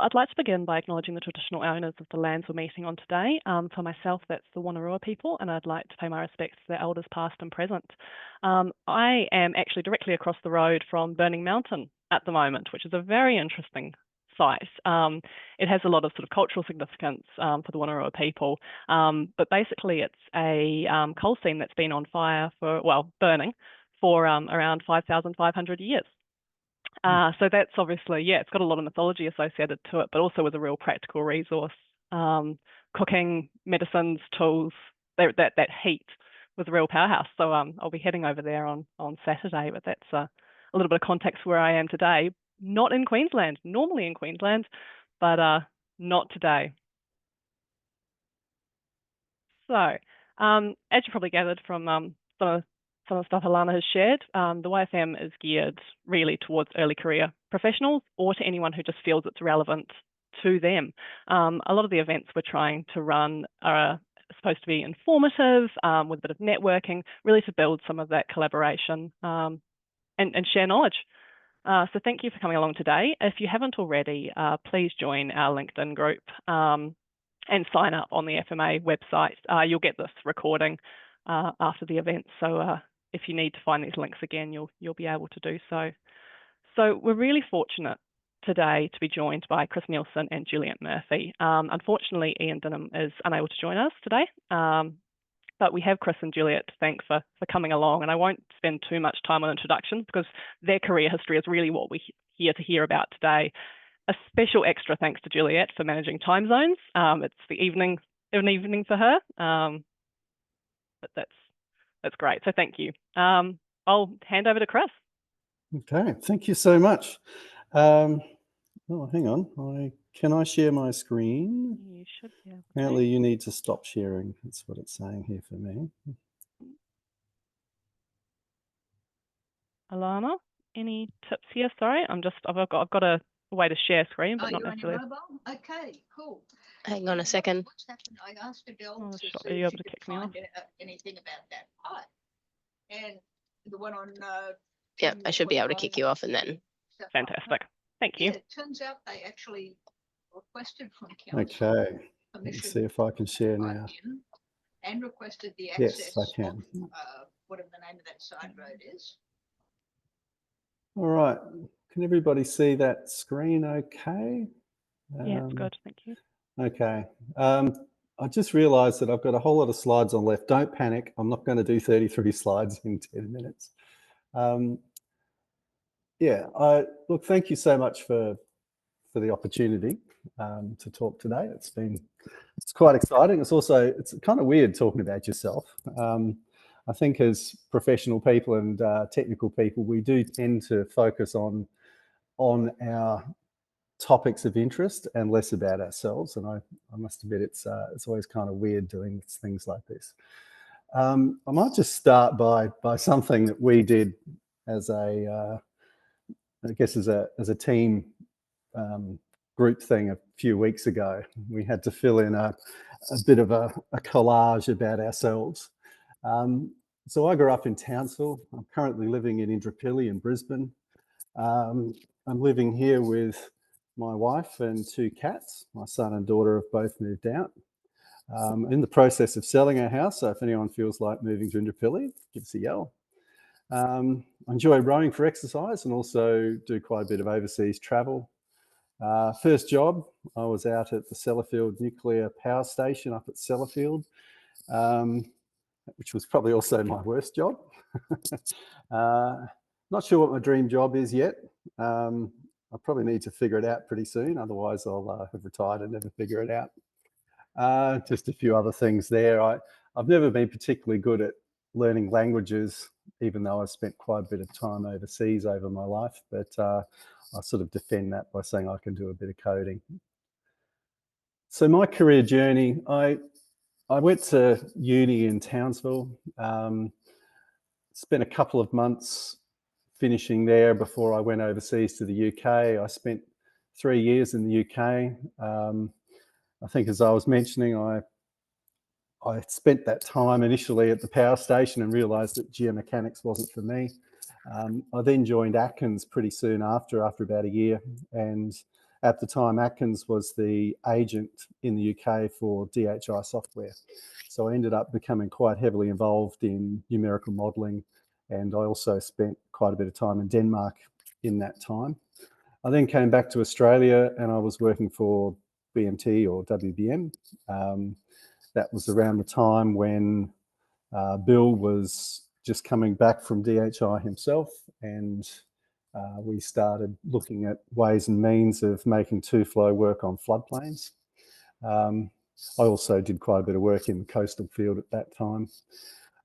I'd like to begin by acknowledging the traditional owners of the lands we're meeting on today. For myself, that's the Wonnarua people, and I'd like to pay my respects to their elders past and present. I am actually directly across the road from Burning Mountain at the moment, which is a very interesting site. It has a lot of sort of cultural significance for the Wonnarua people, but basically it's a coal seam that's been on fire for, well, burning for around 5,500 years. So that's obviously, yeah, it's got a lot of mythology associated to it, but also was a real practical resource. Cooking, medicines, tools, that heat was a real powerhouse. So I'll be heading over there on Saturday, but that's a little bit of context where I am today. Not in Queensland, normally in Queensland, but not today. So as you probably gathered from some of the stuff Alana has shared, the YFM is geared really towards early career professionals or to anyone who just feels it's relevant to them. A lot of the events we're trying to run are supposed to be informative with a bit of networking, really to build some of that collaboration and share knowledge. So thank you for coming along today. If you haven't already, please join our LinkedIn group and sign up on the FMA website. You'll get this recording after the event. So if you need to find these links again, you'll be able to do so. So we're really fortunate today to be joined by Chris Nielsen and Juliette Murphy. Unfortunately, Ian Dinham is unable to join us today, but we have Chris and Juliette to thank for coming along. And I won't spend too much time on introductions because their career history is really what we're here to hear about today. A special extra thanks to Juliette for managing time zones. It's the evening for her, but that's great. So thank you. I'll hand over to Chris. Okay, thank you so much. Oh, hang on. Can I share my screen? You should be able to. Apparently you need to stop sharing. That's what it's saying here for me. Alana, any tips here? Sorry, I've got a way to share screen, but not necessarily. On your mobile? Okay, cool. Hang on a second. What's happened? I asked Adele to see Are you if able she to could kick me off? find anything about that pipe. And the one on Yeah, I should be able to kick you off and then. Fantastic. Thank you. Yeah, it turns out they actually requested from council Okay, let's see if I can share now. And requested the access. Yes, I can. Of, whatever the name of that side road is. All right, can everybody see that screen okay? Yeah, it's good, thank you. Okay, I just realized that I've got a whole lot of slides on left. Don't panic, I'm not going to do 33 slides in 10 minutes. Yeah, look, thank you so much for the opportunity to talk today. It's quite exciting. It's kind of weird talking about yourself. I think as professional people and technical people, we do tend to focus on our topics of interest and less about ourselves. And I must admit, it's always kind of weird doing things like this. I might just start by something that we did as a team group thing a few weeks ago. We had to fill in a bit of a collage about ourselves. So I grew up in Townsville. I'm currently living in Indooroopilly in Brisbane. I'm living here with my wife and 2 cats. My son and daughter have both moved out. In the process of selling our house, so if anyone feels like moving to Indooroopilly, give us a yell. I enjoy rowing for exercise and also do quite a bit of overseas travel. First job, I was out at the Sellafield Nuclear Power Station up at Sellafield, which was probably also my worst job. Not sure what my dream job is yet. I probably need to figure it out pretty soon, otherwise I'll have retired and never figure it out. Just a few other things there. I've never been particularly good at learning languages, even though I've spent quite a bit of time overseas over my life, but I sort of defend that by saying I can do a bit of coding. So my career journey, I went to uni in Townsville, spent a couple of months finishing there before I went overseas to the UK. I spent 3 years in the UK. I think, as I was mentioning, I spent that time initially at the power station and realised that geomechanics wasn't for me. I then joined Atkins pretty soon after about a year, and at the time, Atkins was the agent in the UK for DHI software. So I ended up becoming quite heavily involved in numerical modelling, and I also spent quite a bit of time in Denmark in that time. I then came back to Australia and I was working for BMT or WBM. That was around the time when Bill was just coming back from DHI himself, and we started looking at ways and means of making two-flow work on floodplains. I also did quite a bit of work in the coastal field at that time.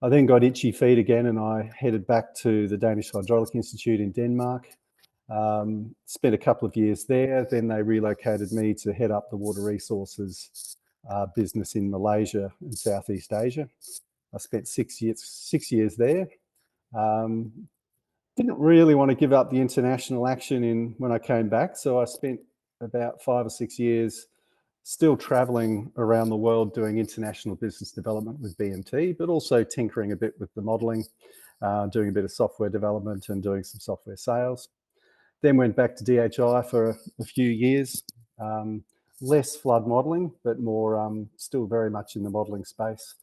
I then got itchy feet again and I headed back to the Danish Hydraulic Institute in Denmark. Spent a couple of years there. Then they relocated me to head up the water resources business in Malaysia and Southeast Asia. I spent 6 years there. Didn't really want to give up the international action when I came back, so I spent about 5 or 6 years still traveling around the world doing international business development with BMT, but also tinkering a bit with the modeling, doing a bit of software development and doing some software sales. Then went back to DHI for a few years, less flood modeling, but more still very much in the modeling space.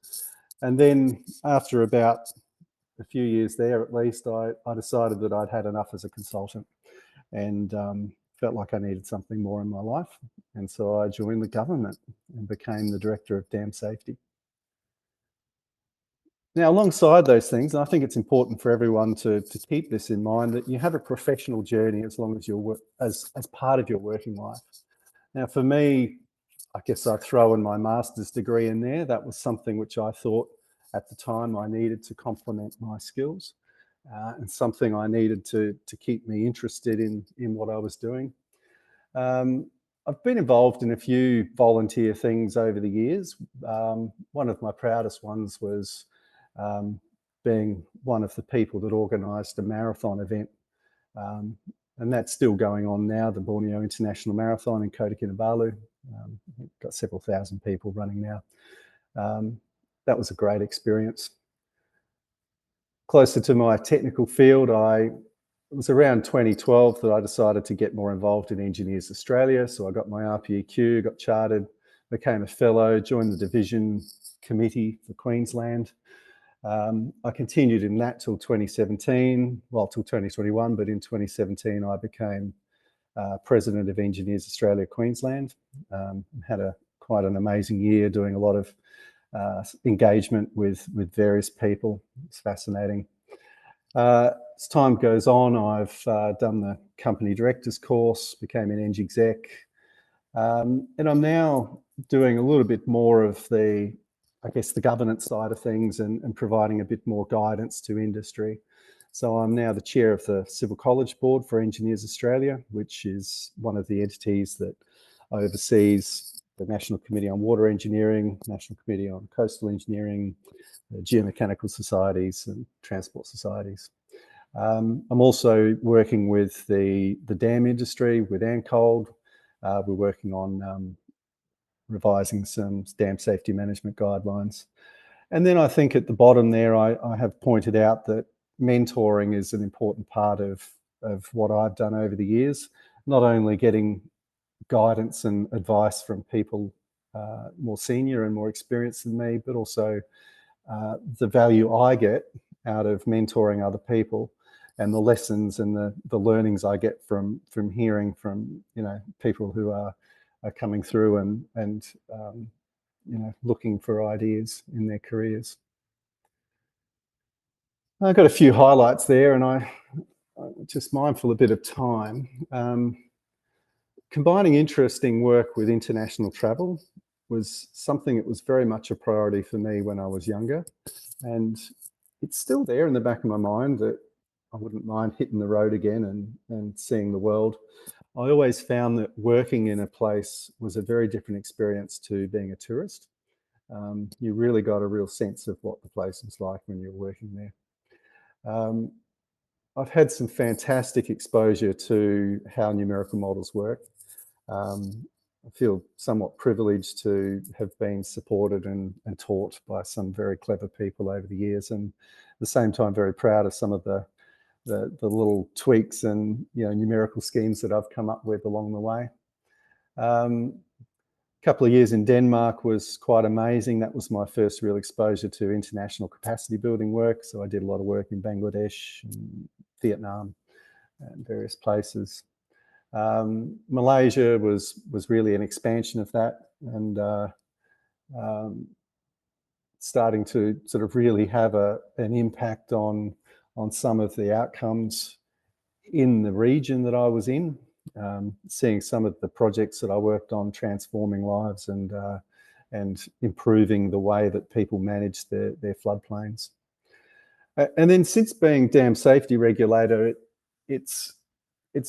And then after about a few years there, at least, I decided that I'd had enough as a consultant and felt like I needed something more in my life. And so I joined the government and became the Director of Dam Safety. Now, alongside those things, I think it's important for everyone to keep this in mind, that you have a professional journey as long as you're as part of your working life. Now, for me, I guess I throw in my master's degree in there. That was something which I thought at the time I needed to complement my skills and something I needed to keep me interested in what I was doing. I've been involved in a few volunteer things over the years. One of my proudest ones was being one of the people that organised a marathon event. And that's still going on now, the Borneo International Marathon in Kota Kinabalu. Got several thousand people running now. That was a great experience. Closer to my technical field, it was around 2012 that I decided to get more involved in Engineers Australia. So I got my RPEQ, got chartered, became a fellow, joined the division committee for Queensland. I continued in that till 2017, well, till 2021, but in 2017 I became President of Engineers Australia Queensland. Had quite an amazing year doing a lot of engagement with various people. It's fascinating. As time goes on, I've done the company directors course, became an Eng exec, and I'm now doing a little bit more of the governance side of things and providing a bit more guidance to industry. So I'm now the chair of the Civil College Board for Engineers Australia, which is one of the entities that oversees the National Committee on Water Engineering, National Committee on Coastal Engineering, geomechanical societies and transport societies. I'm also working with the dam industry, with ANCOLD. We're working on revising some dam safety management guidelines. And then I think at the bottom there, I have pointed out that mentoring is an important part of what I've done over the years, not only getting guidance and advice from people more senior and more experienced than me, but also the value I get out of mentoring other people and the lessons and the learnings I get from hearing from people who are coming through and looking for ideas in their careers. I've got a few highlights there, and I'm just mindful a bit of time. Combining interesting work with international travel was something that was very much a priority for me when I was younger, and it's still there in the back of my mind that I wouldn't mind hitting the road again and seeing the world. I always found that working in a place was a very different experience to being a tourist. You really got a real sense of what the place was like when you're working there. I've had some fantastic exposure to how numerical models work. I feel somewhat privileged to have been supported and taught by some very clever people over the years, and at the same time very proud of some of the little tweaks and numerical schemes that I've come up with along the way. Couple of years in Denmark was quite amazing. That was my first real exposure to international capacity building work. So I did a lot of work in Bangladesh and Vietnam and various places. Malaysia was really an expansion of that, and starting to sort of really have an impact on some of the outcomes in the region that I was in. Seeing some of the projects that I worked on transforming lives and improving the way that people manage their floodplains. And then since being dam safety regulator, it's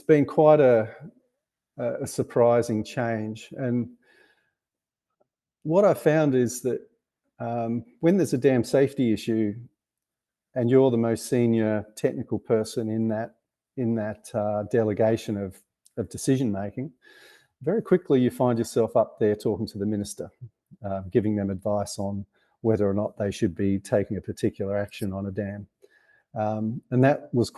been quite a surprising change. And what I found is that when there's a dam safety issue and you're the most senior technical person in that delegation of decision making, very quickly you find yourself up there talking to the minister, giving them advice on whether or not they should be taking a particular action on a dam. And that was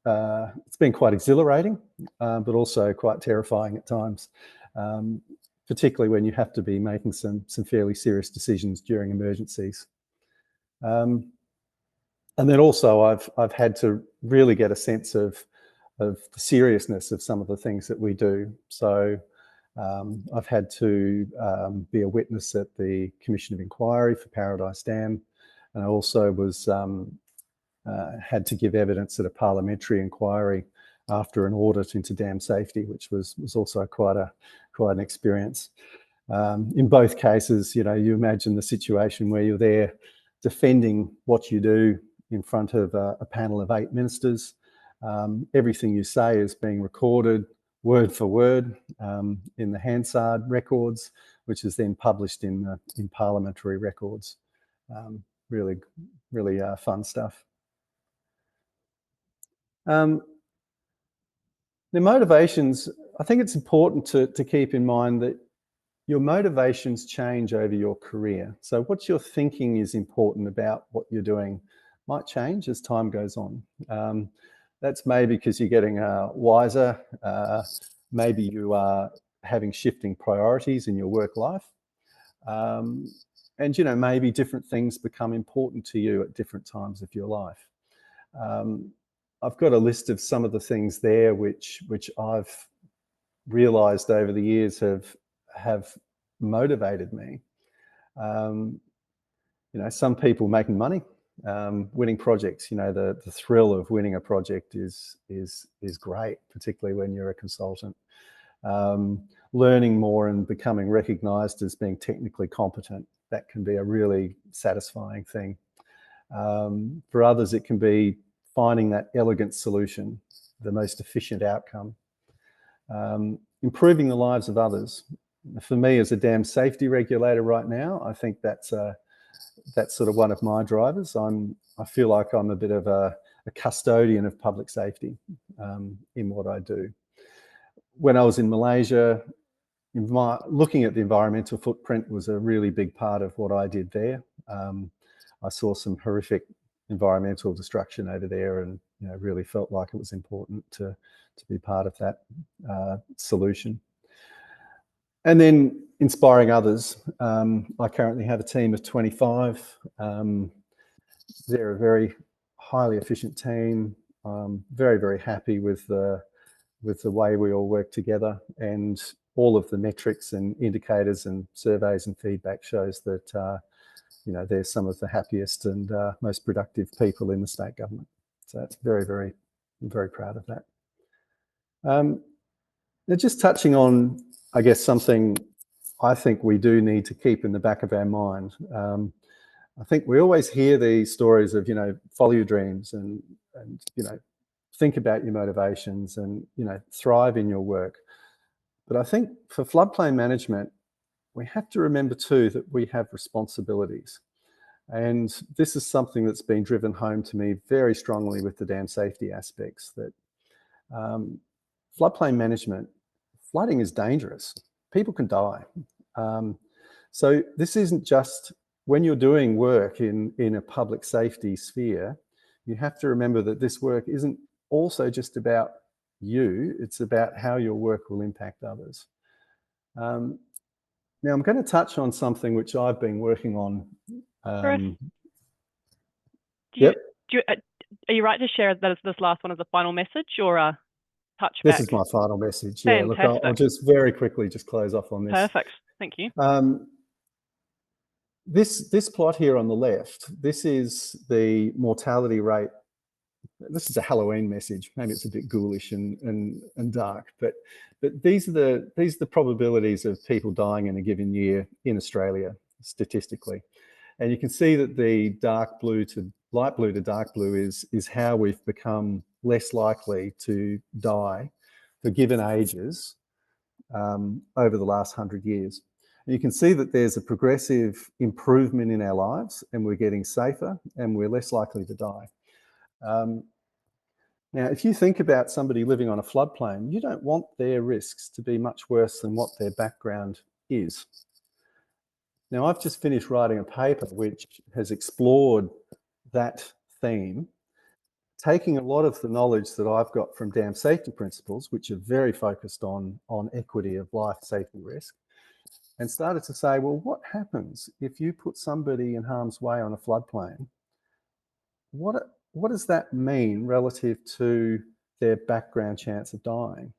it's been quite exhilarating, but also quite terrifying at times, particularly when you have to be making some fairly serious decisions during emergencies. And then also I've had to really get a sense of the seriousness of some of the things that we do. So I've had to be a witness at the Commission of Inquiry for Paradise Dam, and I also was had to give evidence at a parliamentary inquiry after an audit into dam safety, which was also quite an experience. In both cases, you know, you imagine the situation where you're there defending what you do in front of a panel of 8 ministers. Everything you say is being recorded word for word in the Hansard records, which is then published in parliamentary records. Really fun stuff. The motivations, I think it's important to keep in mind that your motivations change over your career. So what you're thinking is important about what you're doing might change as time goes on. That's maybe because you're getting wiser. Maybe you are having shifting priorities in your work life. And, you know, maybe different things become important to you at different times of your life. I've got a list of some of the things there which I've realized over the years have motivated me. You know, some people making money, winning projects, you know, the thrill of winning a project is great, particularly when you're a consultant. Learning more and becoming recognized as being technically competent, that can be a really satisfying thing. For others, it can be finding that elegant solution, the most efficient outcome. Improving the lives of others. For me, as a dam safety regulator right now, I think that's sort of one of my drivers. I feel like I'm a bit of a custodian of public safety in what I do. When I was in Malaysia, looking at the environmental footprint was a really big part of what I did there. I saw some horrific environmental destruction over there, and you know, really felt like it was important to be part of that solution. And then inspiring others. I currently have a team of 25. They're a very highly efficient team. I'm very, very happy with the way we all work together, and all of the metrics and indicators and surveys and feedback shows that you know, they're some of the happiest and most productive people in the state government. So that's very, very, I'm very proud of that. Now just touching on, I guess, something I think we do need to keep in the back of our mind. I think we always hear these stories of, you know, follow your dreams and you know, think about your motivations and, you know, thrive in your work. But I think for floodplain management, we have to remember too that we have responsibilities. And this is something that's been driven home to me very strongly with the dam safety aspects, that floodplain management, flooding is dangerous. People can die. So this isn't just when you're doing work in a public safety sphere, you have to remember that this work isn't also just about you, it's about how your work will impact others. Now I'm going to touch on something which I've been working on. Are you right to share that this last one is a final message or a touchback? This is my final message. Yeah, look, I'll just very quickly just close off on this. Perfect. Thank you. This plot here on the left, this is the mortality rate. This is a Halloween message. Maybe it's a bit ghoulish and dark, but these are the probabilities of people dying in a given year in Australia statistically. And you can see that the dark blue to light blue to dark blue is how we've become less likely to die for given ages over the last 100 years. And you can see that there's a progressive improvement in our lives, and we're getting safer and we're less likely to die. Now, if you think about somebody living on a floodplain, you don't want their risks to be much worse than what their background is. Now, I've just finished writing a paper which has explored that theme, taking a lot of the knowledge that I've got from dam safety principles, which are very focused on equity of life safety risk, and started to say, well, what happens if you put somebody in harm's way on a floodplain? What does that mean relative to their background chance of dying?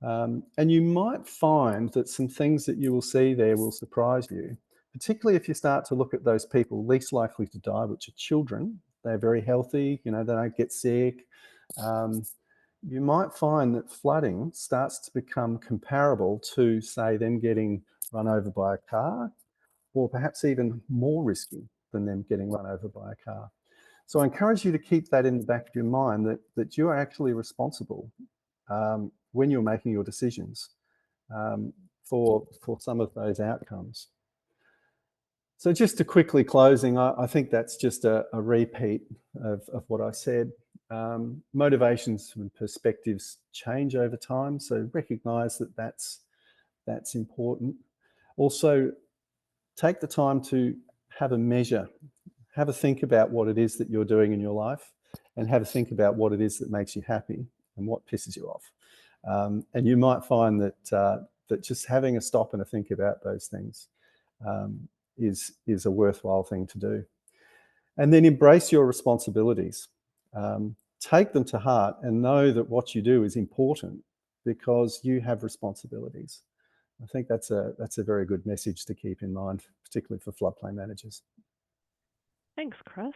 And you might find that some things that you will see there will surprise you, particularly if you start to look at those people least likely to die, which are children. They're very healthy, you know, they don't get sick. You might find that flooding starts to become comparable to, say, them getting run over by a car, or perhaps even more risky than them getting run over by a car. So I encourage you to keep that in the back of your mind, that you are actually responsible when you're making your decisions for some of those outcomes. So just to quickly closing, I think that's just a repeat of what I said. Motivations and perspectives change over time, so recognise that that's important. Also, take the time to have a measure. Have a think about what it is that you're doing in your life, and have a think about what it is that makes you happy and what pisses you off. And you might find that just having a stop and a think about those things is a worthwhile thing to do. And then embrace your responsibilities. Take them to heart and know that what you do is important because you have responsibilities. I think that's a very good message to keep in mind, particularly for floodplain managers. Thanks, Chris.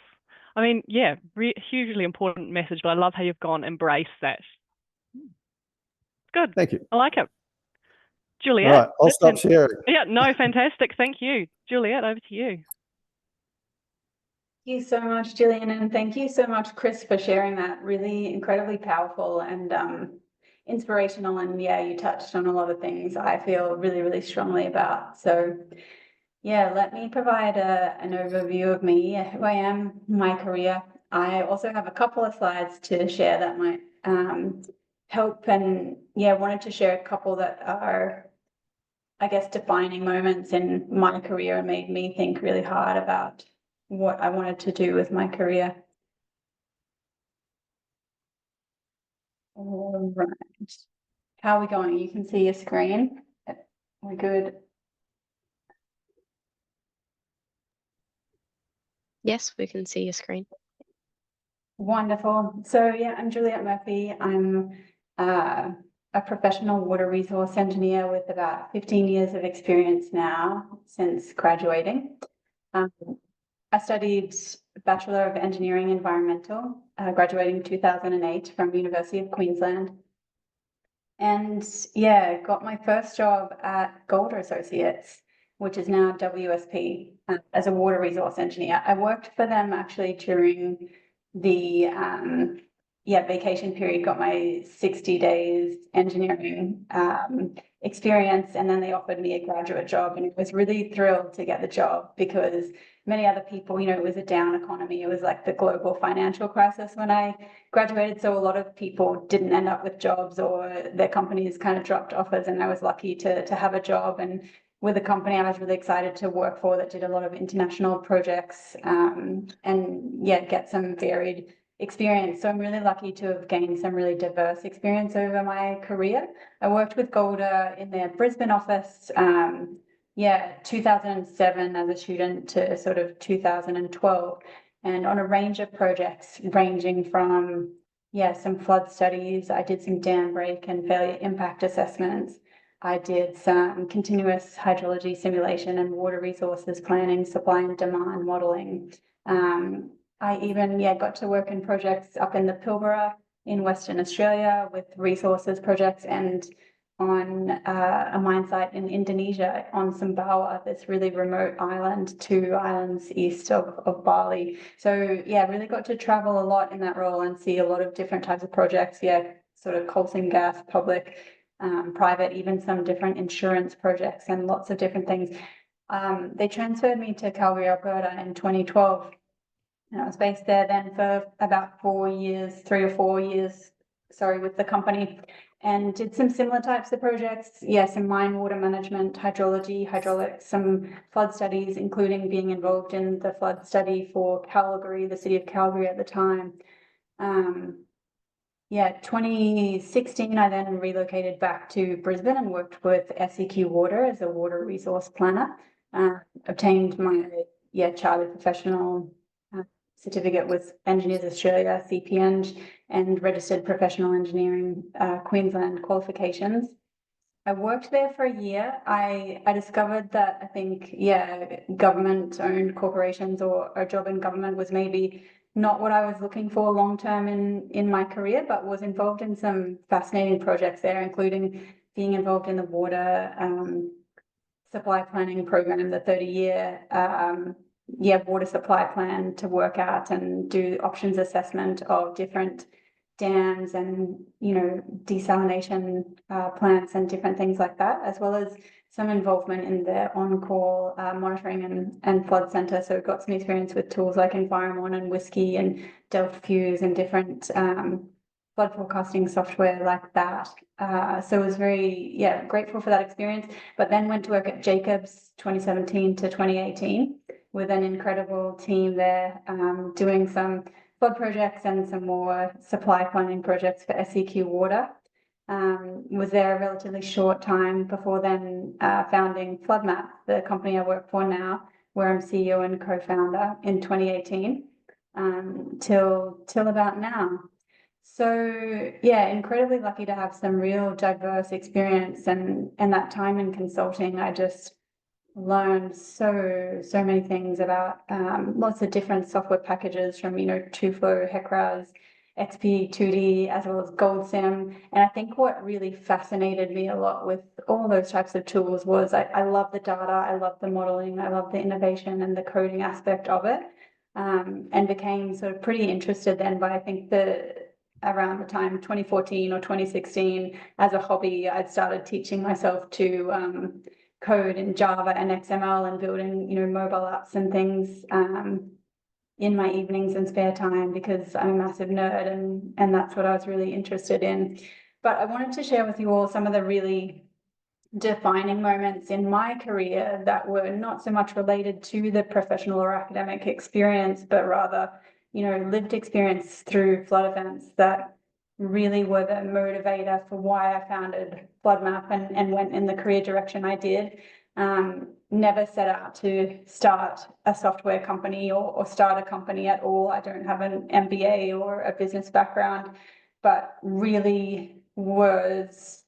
I mean, yeah, hugely important message, but I love how you've gone embrace that. Good. Thank you. I like it. Juliette. All right, I'll stop sharing. Yeah, no, fantastic. Thank you. Juliette, over to you. Thank you so much, Gillian, and thank you so much, Chris, for sharing that. Really incredibly powerful and inspirational. And yeah, you touched on a lot of things I feel really, really strongly about. So yeah, let me provide an overview of me, who I am, my career. I also have a couple of slides to share that might help, and yeah, wanted to share a couple that are, I guess, defining moments in my career and made me think really hard about what I wanted to do with my career. All right. How are we going? You can see your screen. We're good. Yes, we can see your screen. Wonderful. So yeah, I'm Juliette Murphy. I'm a professional water resource engineer with about 15 years of experience now since graduating. I studied Bachelor of Engineering Environmental, graduating in 2008 from University of Queensland. And yeah, got my first job at Golder Associates, which is now WSP, as a water resource engineer. I worked for them actually during the vacation period, got my 60 days engineering experience, and then they offered me a graduate job, and I was really thrilled to get the job because many other people, you know, it was a down economy. It was like the global financial crisis when I graduated, so a lot of people didn't end up with jobs, or their companies kind of dropped offers, and I was lucky to have a job and with a company I was really excited to work for that did a lot of international projects, and yeah, get some varied experience. So I'm really lucky to have gained some really diverse experience over my career. I worked with Golder in their Brisbane office, 2007 as a student to sort of 2012, and on a range of projects ranging from, some flood studies. I did some dam break and failure impact assessments. I did some continuous hydrology simulation and water resources planning, supply and demand modeling. I even got to work in projects up in the Pilbara in Western Australia with resources projects, and on a mine site in Indonesia on Sumbawa, this really remote island, 2 islands east of Bali. So really got to travel a lot in that role and see a lot of different types of projects, sort of coal seam gas, public, private, even some different insurance projects and lots of different things. They transferred me to Calgary, Alberta in 2012. And I was based there then for about 3 or 4 years, with the company, and did some similar types of projects. Some mine water management, hydrology, hydraulics, some flood studies, including being involved in the flood study for Calgary, the city of Calgary at the time. 2016, I then relocated back to Brisbane and worked with SEQ Water as a water resource planner. Obtained my chartered professional certificate with Engineers Australia, CPEng, and registered professional engineering Queensland qualifications. I worked there for a year. I discovered that I think, government-owned corporations or a job in government was maybe not what I was looking for long-term in my career, but was involved in some fascinating projects there, including being involved in the water supply planning program, the 30-year water supply plan to work out and do options assessment of different dams and desalination plants and different things like that, as well as some involvement in the on-call monitoring and flood centre. So got some experience with tools like Environment and Whiskey and Delta Fuse and different flood forecasting software like that. So I was very grateful for that experience, but then went to work at Jacobs 2017 to 2018 with an incredible team there, doing some flood projects and some more supply planning projects for SEQ Water. Was there a relatively short time before then founding FloodMapp, the company I work for now, where I'm CEO and co-founder in 2018, till about now. So incredibly lucky to have some real diverse experience, and that time in consulting, I just learned so many things about lots of different software packages from 2Flow, HECRAS, XP, 2D, as well as GoldSim. And I think what really fascinated me a lot with all those types of tools was I love the data, I love the modeling, I love the innovation and the coding aspect of it, and became sort of pretty interested then by, I think, around the time 2014 or 2016, as a hobby, I'd started teaching myself to code in Java and XML and building, mobile apps and things in my evenings and spare time, because I'm a massive nerd and that's what I was really interested in. But I wanted to share with you all some of the really defining moments in my career that were not so much related to the professional or academic experience, but rather, lived experience through flood events that really were the motivator for why I founded FloodMapp and went in the career direction I did. Never set out to start a software company or start a company at all. I don't have an MBA or a business background, but really was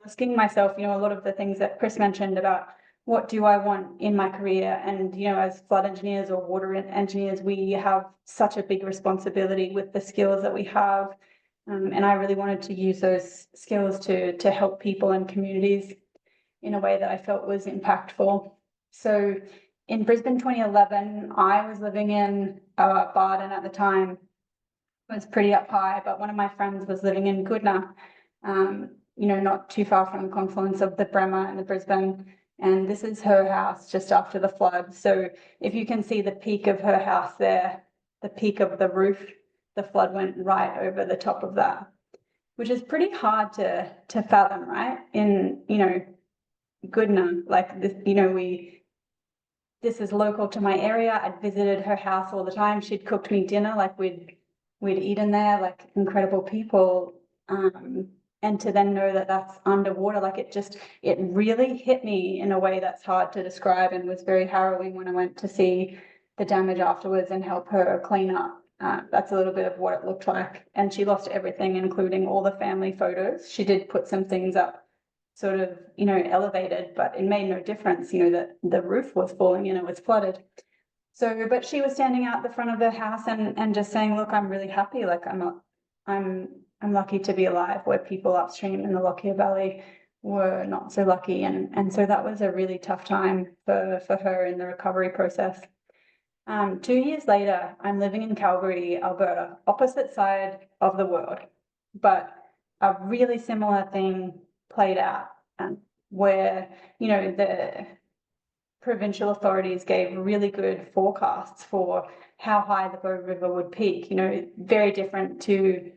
asking myself, a lot of the things that Chris mentioned about what do I want in my career. And, as flood engineers or water engineers, we have such a big responsibility with the skills that we have. And I really wanted to use those skills to help people and communities in a way that I felt was impactful. So in Brisbane 2011, I was living in Barden at the time. It was pretty up high, but one of my friends was living in Goodna, not too far from the confluence of the Bremer and the Brisbane. And this is her house just after the flood. So if you can see the peak of her house there, the peak of the roof, the flood went right over the top of that, which is pretty hard to fathom, right? In, Goodna, like this, this is local to my area. I'd visited her house all the time. She'd cooked me dinner, like we'd we'd eaten there, like incredible people. And to then know that that's underwater, like it really hit me in a way that's hard to describe, and was very harrowing when I went to see the damage afterwards and help her clean up. That's a little bit of what it looked like. And she lost everything, including all the family photos. She did put some things up, sort of, elevated, but it made no difference, that the roof was falling in, it was flooded. So, but she was standing out the front of the house and just saying, look, I'm really happy. Like I'm lucky to be alive, where people upstream in the Lockyer Valley were not so lucky. And so that was a really tough time for her in the recovery process. 2 years later, I'm living in Calgary, Alberta, opposite side of the world, but a really similar thing played out, where, the provincial authorities gave really good forecasts for how high the Bow River would peak, very different to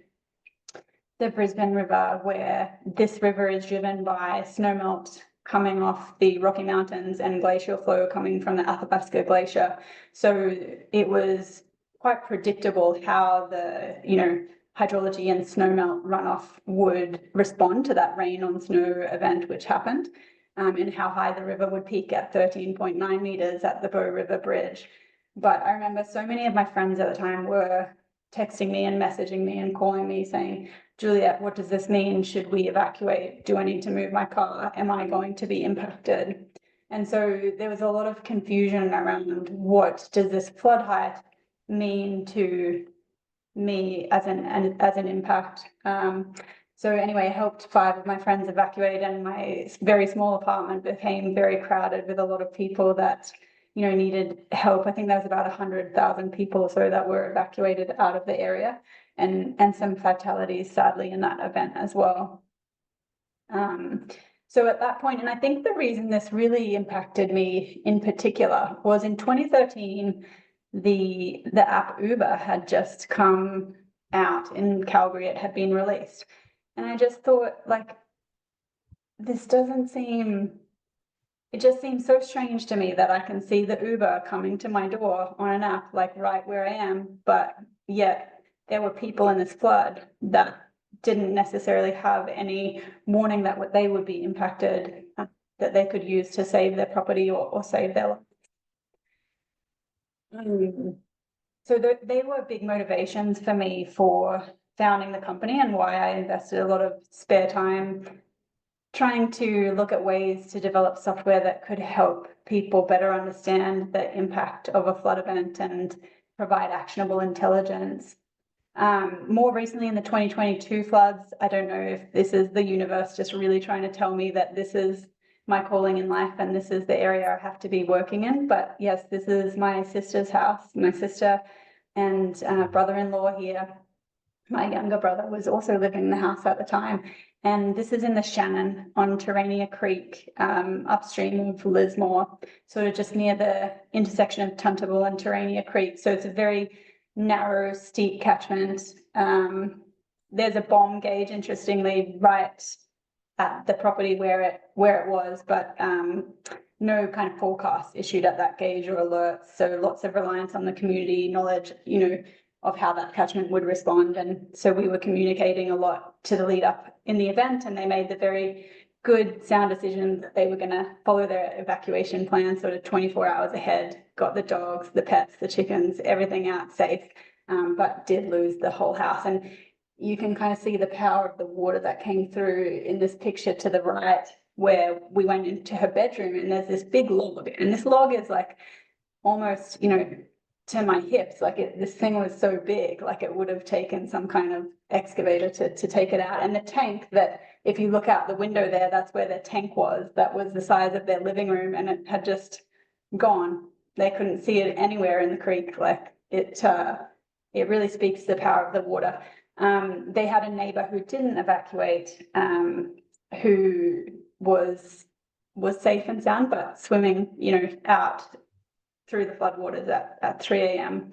the Brisbane River, where this river is driven by snowmelt coming off the Rocky Mountains and glacial flow coming from the Athabasca Glacier. So it was quite predictable how the, hydrology and snowmelt runoff would respond to that rain on snow event which happened, and how high the river would peak at 13.9 meters at the Bow River Bridge. But I remember so many of my friends at the time were texting me and messaging me and calling me saying, Juliette, what does this mean? Should we evacuate? Do I need to move my car? Am I going to be impacted? And so there was a lot of confusion around, what does this flood height mean to me as an impact? So anyway, I helped 5 of my friends evacuate, and my very small apartment became very crowded with a lot of people that, needed help. I think there was about 100,000 people or so that were evacuated out of the area, and some fatalities, sadly, in that event as well. So at that point, and I think the reason this really impacted me in particular was in 2013, the app Uber had just come out in Calgary. It had been released. And I just thought, like, this doesn't seem, it just seems so strange to me that I can see the Uber coming to my door on an app, like right where I am, but yet there were people in this flood that didn't necessarily have any warning that they would be impacted, that they could use to save their property or save their life. So they were big motivations for me for founding the company, and why I invested a lot of spare time trying to look at ways to develop software that could help people better understand the impact of a flood event and provide actionable intelligence. More recently, in the 2022 floods, I don't know if this is the universe just really trying to tell me that this is my calling in life and this is the area I have to be working in. But yes, this is my sister's house. My sister and brother-in-law here. My younger brother was also living in the house at the time. And this is in the Shannon on Terrania Creek, upstream of Lismore, sort of just near the intersection of Tuntable and Terrania Creek. So it's a very narrow, steep catchment. There's a bomb gauge, interestingly, right at the property where it was, but no kind of forecast issued at that gauge or alerts. So lots of reliance on the community knowledge, of how that catchment would respond. And so we were communicating a lot to the lead up in the event, and they made the very good sound decision that they were going to follow their evacuation plan sort of 24 hours ahead, got the dogs, the pets, the chickens, everything out safe, but did lose the whole house. And you can kind of see the power of the water that came through in this picture to the right, where we went into her bedroom, and there's this big log, and this log is like almost, to my hips. Like this thing was so big, like it would have taken some kind of excavator to take it out. And the tank, that if you look out the window there, that's where their tank was. That was the size of their living room, and it had just gone. They couldn't see it anywhere in the creek. Like it really speaks to the power of the water. They had a neighbor who didn't evacuate, who was safe and sound, but swimming, out through the floodwaters at 3 a.m.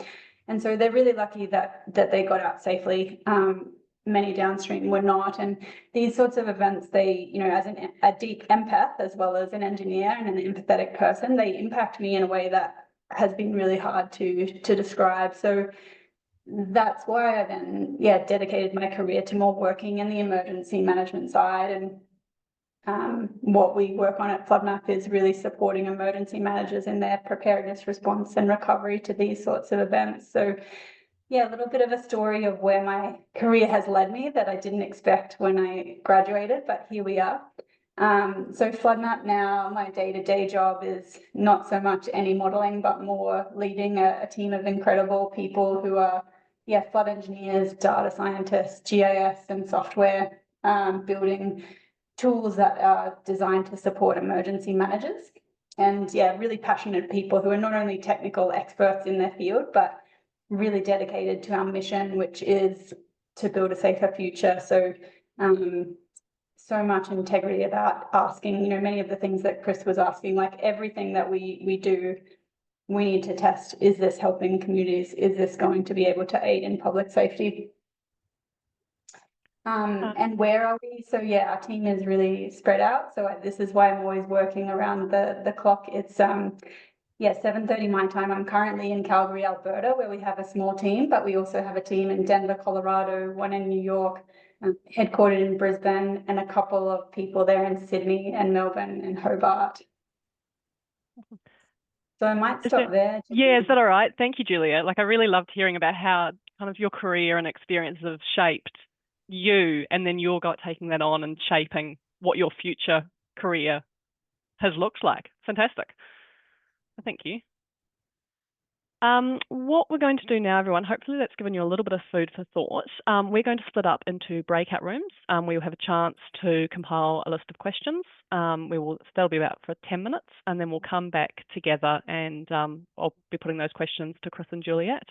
And so they're really lucky that they got out safely. Many downstream were not. And these sorts of events, they, as a deep empath, as well as an engineer and an empathetic person, they impact me in a way that has been really hard to describe. So that's why I then, dedicated my career to more working in the emergency management side. And what we work on at FloodMapp is really supporting emergency managers in their preparedness, response and recovery to these sorts of events. So yeah, a little bit of a story of where my career has led me that I didn't expect when I graduated, but here we are. So FloodMapp now, my day-to-day job is not so much any modeling, but more leading a team of incredible people who are, flood engineers, data scientists, GIS and software, building tools that are designed to support emergency managers. And really passionate people who are not only technical experts in their field, but really dedicated to our mission, which is to build a safer future. So so much integrity about asking, many of the things that Chris was asking, like everything that we do, we need to test, is this helping communities? Is this going to be able to aid in public safety? And where are we? So our team is really spread out. So this is why I'm always working around the clock. It's 7:30 my time. I'm currently in Calgary, Alberta, where we have a small team, but we also have a team in Denver, Colorado, one in New York, headquartered in Brisbane, and a couple of people there in Sydney and Melbourne and Hobart. So I might stop there. Yeah, is that all right? Thank you, Julia. Like, I really loved hearing about how kind of your career and experiences have shaped you, and then you're taking that on and shaping what your future career has looked like. Fantastic. Thank you. What we're going to do now, everyone, hopefully that's given you a little bit of food for thought. We're going to split up into breakout rooms. We will have a chance to compile a list of questions. They'll be about for 10 minutes, and then we'll come back together and I'll be putting those questions to Chris and Juliette.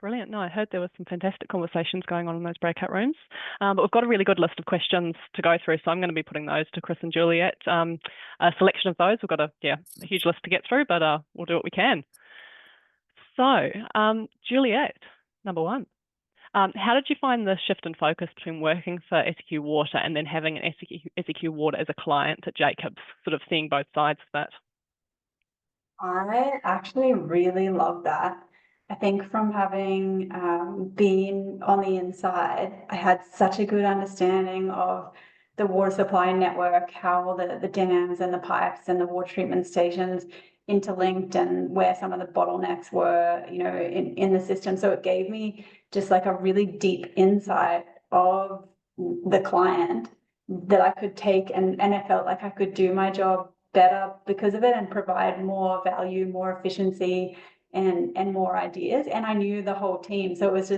Brilliant. No, I heard there were some fantastic conversations going on in those breakout rooms, but we've got a really good list of questions to go through, so I'm going to be putting those to Chris and Juliette. A selection of those, we've got a huge list to get through, but we'll do what we can. So, Juliette, number one, how did you find the shift in focus between working for SEQ Water and then having an SEQ Water as a client at Jacobs, sort of seeing both sides of that? I actually really love that. I think from having been on the inside, I had such a good understanding of the water supply network, how the dams and the pipes and the water treatment stations interlinked and where some of the bottlenecks were, in the system. So it gave me just like a really deep insight of the client that I could take, and I felt like I could do my job better because of it and provide more value, more efficiency, and more ideas. And I knew the whole team, so it was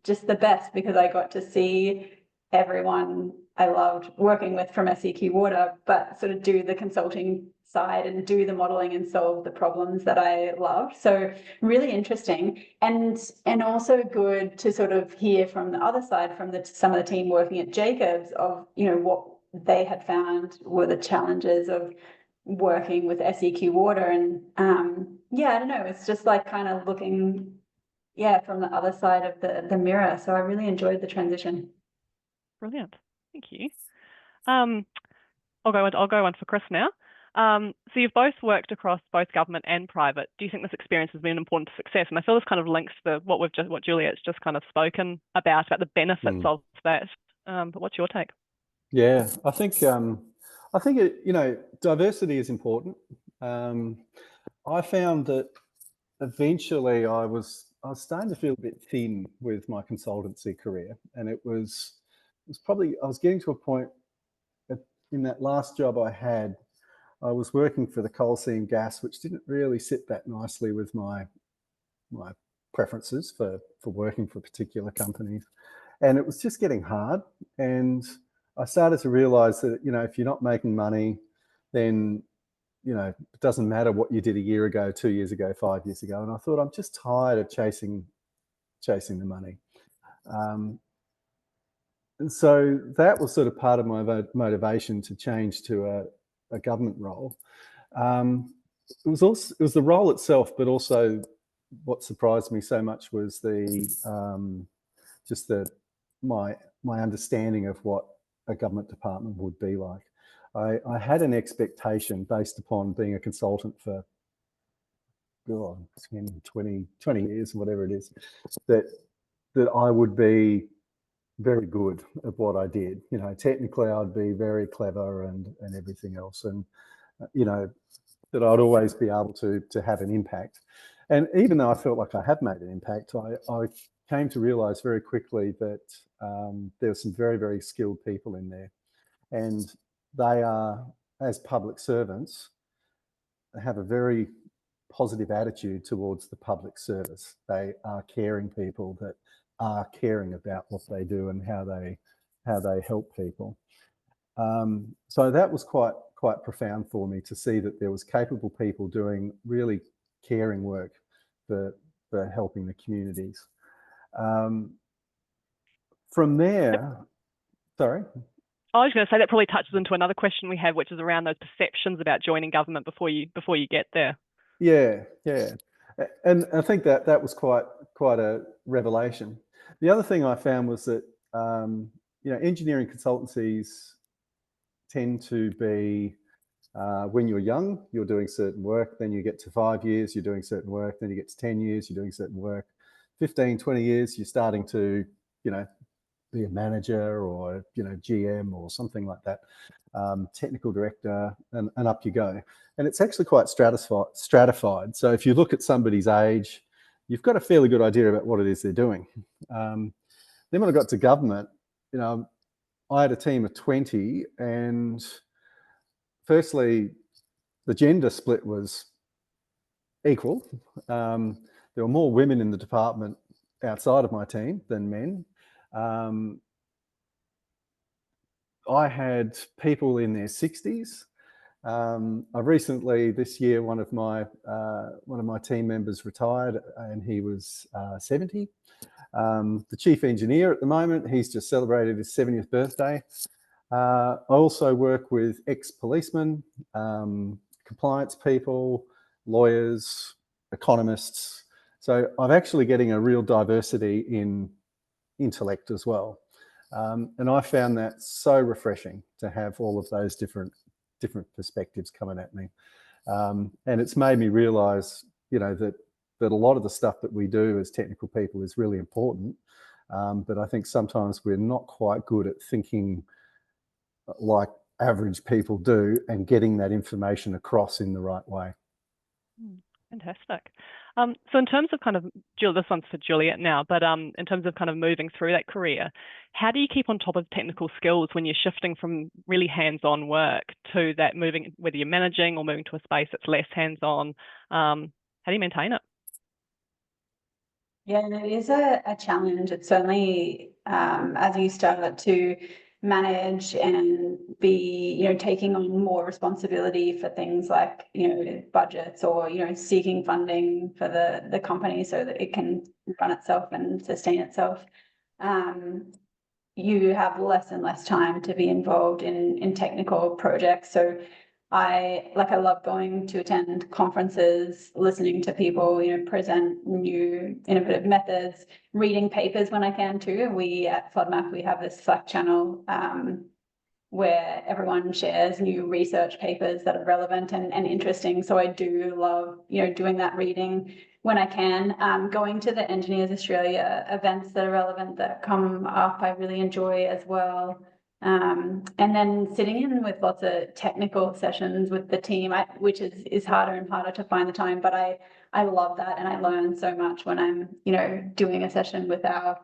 just the best because I got to see everyone I loved working with from SEQ Water, but sort of do the consulting side and do the modeling and solve the problems that I loved. So really interesting, and also good to sort of hear from the other side, from some of the team working at Jacobs, of what they had found were the challenges of working with SEQ Water. And I don't know, it's just like kind of looking from the other side of the mirror. So I really enjoyed the transition. Brilliant, thank you. I'll go on for Chris now. So you've both worked across both government and private. Do you think this experience has been important to success? And I feel this kind of links to what Juliette's just kind of spoken about the benefits of that. But what's your take? Yeah, I think diversity is important. I found that eventually I was starting to feel a bit thin with my consultancy career, and it was probably, I was getting to a point in that last job I had. I was working for the coal seam gas, which didn't really sit that nicely with my preferences for working for particular companies, and it was just getting hard. And I started to realize that if you're not making money, then it doesn't matter what you did a year ago, 2 years ago, 5 years ago. And I thought, I'm just tired of chasing the money. And so that was sort of part of my motivation to change to a government role. It was the role itself, but also what surprised me so much was my understanding of what a government department would be like. I had an expectation based upon being a consultant for 20 years, whatever it is, that that I would be very good at what I did. You know, technically I'd be very clever and everything else, and you know, that I'd always be able to have an impact. And even though I felt like I had made an impact, I came to realise very quickly that there were some very, very skilled people in there, and they are, as public servants, have a very positive attitude towards the public service. They are caring people that are caring about what they do and how they help people. So that was quite profound for me to see that there was capable people doing really caring work for helping the communities. From there, sorry. I was going to say that probably touches into another question we have, which is around those perceptions about joining government before you get there. Yeah, yeah, and I think that was quite a revelation. The other thing I found was that you know, engineering consultancies tend to be when you're young, you're doing certain work, then you get to 5 years, you're doing certain work, then you get to 10 years, you're doing certain work, 15, 20 years, you're starting to, you know, be a manager or, you know, GM or something like that, technical director, and up you go. And it's actually quite stratified. So if you look at somebody's age, you've got a fairly good idea about what it is they're doing. Then when I got to government, you know, I had a team of 20, and firstly, the gender split was equal. There were more women in the department outside of my team than men. I had people in their 60s. I recently, this year, one of my team members retired, and he was 70. The chief engineer at the moment, he's just celebrated his 70th birthday. I also work with ex-policemen, compliance people, lawyers, economists. So I'm actually getting a real diversity in intellect as well. And I found that so refreshing to have all of those different perspectives coming at me. And it's made me realise, you know, that a lot of the stuff that we do as technical people is really important. But I think sometimes we're not quite good at thinking like average people do and getting that information across in the right way. Fantastic. So in terms of kind of, this one's for Juliette now, but in terms of kind of moving through that career, how do you keep on top of technical skills when you're shifting from really hands-on work to that moving, whether you're managing or moving to a space that's less hands-on? How do you maintain it? Yeah, it is a challenge. It's certainly as you start to manage and be, you know, taking on more responsibility for things like, you know, budgets or, you know, seeking funding for the company so that it can run itself and sustain itself. You have less and less time to be involved in technical projects. So I love going to attend conferences, listening to people, you know, present new innovative methods, reading papers when I can too. We at FloodMapp, we have this Slack channel where everyone shares new research papers that are relevant and interesting. So I do love, you know, doing that reading when I can. Going to the Engineers Australia events that are relevant that come up, I really enjoy as well. And then sitting in with lots of technical sessions with the team, which is harder and harder to find the time, but I love that, and I learn so much when I'm, you know, doing a session with our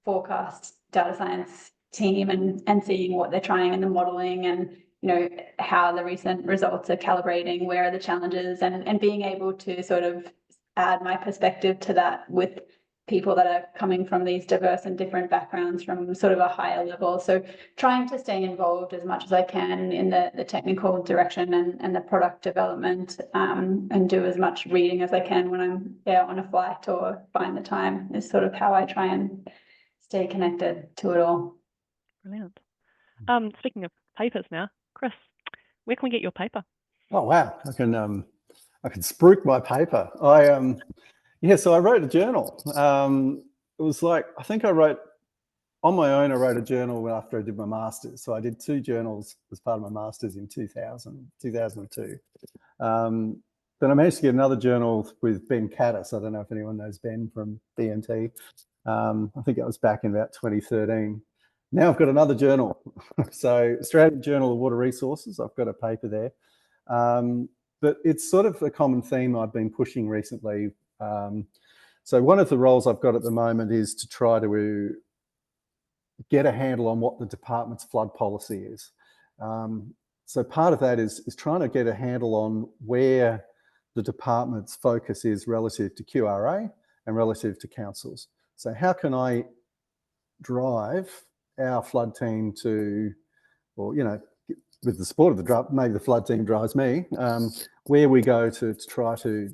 forecast data science team and seeing what they're trying and the modeling and, you know, how the recent results are calibrating, where are the challenges, and being able to sort of add my perspective to that with people that are coming from these diverse and different backgrounds from sort of a higher level. So trying to stay involved as much as I can in the technical direction and the product development, and do as much reading as I can when I'm on a flight or find the time is sort of how I try and stay connected to it all. Brilliant. Speaking of papers now, Chris, where can we get your paper? Oh wow, I can spruik my paper. So I wrote a journal. It was like, I think I wrote on my own. I wrote a journal after I did my master's. So I did 2 journals as part of my master's in 2002. Then I managed to get another journal with Ben Caddis. I don't know if anyone knows Ben from BNT. I think that was back in about 2013. Now I've got another journal. So Australian Journal of Water Resources, I've got a paper there. But it's sort of a common theme I've been pushing recently. So one of the roles I've got at the moment is to try to get a handle on what the department's flood policy is. So part of that is trying to get a handle on where the department's focus is relative to QRA and relative to councils. So how can I drive our flood team to, or, you know, with the support of the maybe the flood team drives me, where we go to try to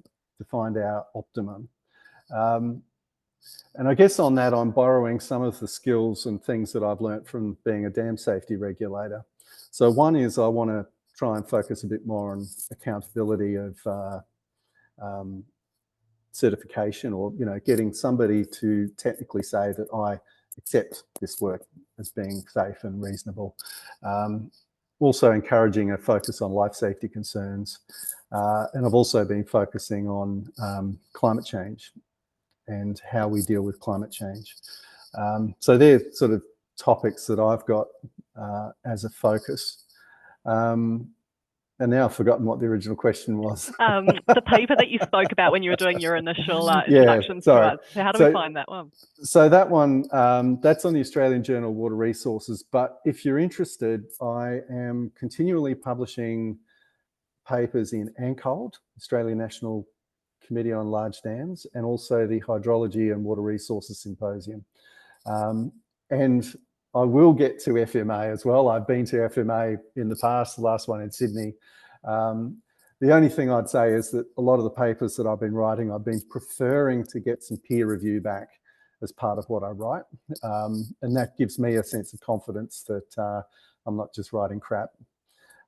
find our optimum. And I guess on that, I'm borrowing some of the skills and things that I've learnt from being a dam safety regulator. So one is I want to try and focus a bit more on accountability of certification, or, you know, getting somebody to technically say that I accept this work as being safe and reasonable. Also encouraging a focus on life safety concerns. And I've also been focusing on climate change and how we deal with climate change. So they're sort of topics that I've got as a focus. And now I've forgotten what the original question was. The paper that you spoke about when you were doing your initial introduction to us. So how do we find that one? So that one, that's on the Australian Journal of Water Resources. But if you're interested, I am continually publishing papers in ANCOLD, Australian National Committee on Large Dams, and also the Hydrology and Water Resources Symposium. And I will get to FMA as well. I've been to FMA in the past, the last one in Sydney. The only thing I'd say is that a lot of the papers that I've been writing, I've been preferring to get some peer review back as part of what I write. And that gives me a sense of confidence that I'm not just writing crap.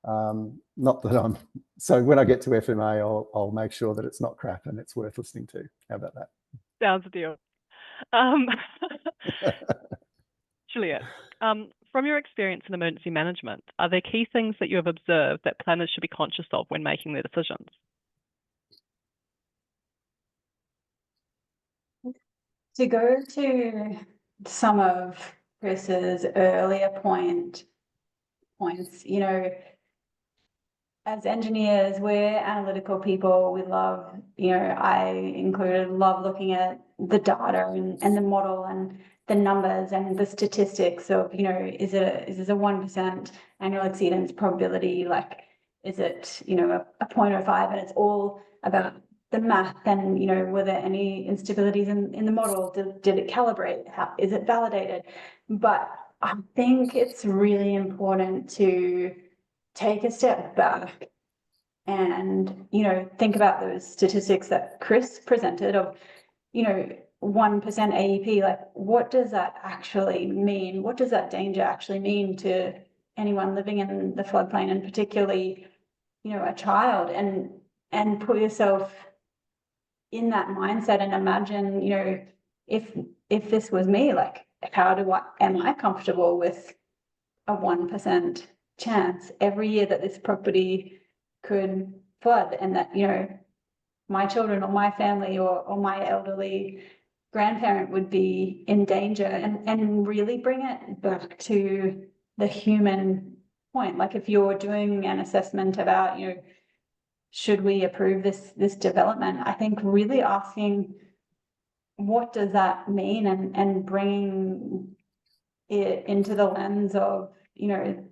Not that I'm, so when I get to FMA, I'll make sure that it's not crap and it's worth listening to. How about that? Sounds a deal. Juliette, from your experience in emergency management, are there key things that you have observed that planners should be conscious of when making their decisions? To go to some of Chris's earlier points, you know, as engineers, we're analytical people. We love, you know, I included, love looking at the data and the model and the numbers and the statistics of, you know, is this a 1% annual exceedance probability? Like, is it, you know, a 0.05? And it's all about the math and, you know, were there any instabilities in the model? Did it calibrate? How is it validated? But I think it's really important to take a step back and, you know, think about those statistics that Chris presented of, you know, 1% AEP, like what does that actually mean? What does that danger actually mean to anyone living in the floodplain, and particularly, you know, a child? And put yourself in that mindset and imagine, you know, if this was me, like am I comfortable with a 1% chance every year that this property could flood, and that, you know, my children or my family or my elderly grandparent would be in danger, and really bring it back to the human point. Like if you're doing an assessment about, you know, should we approve this development, I think really asking what does that mean, and bringing it into the lens of, you know,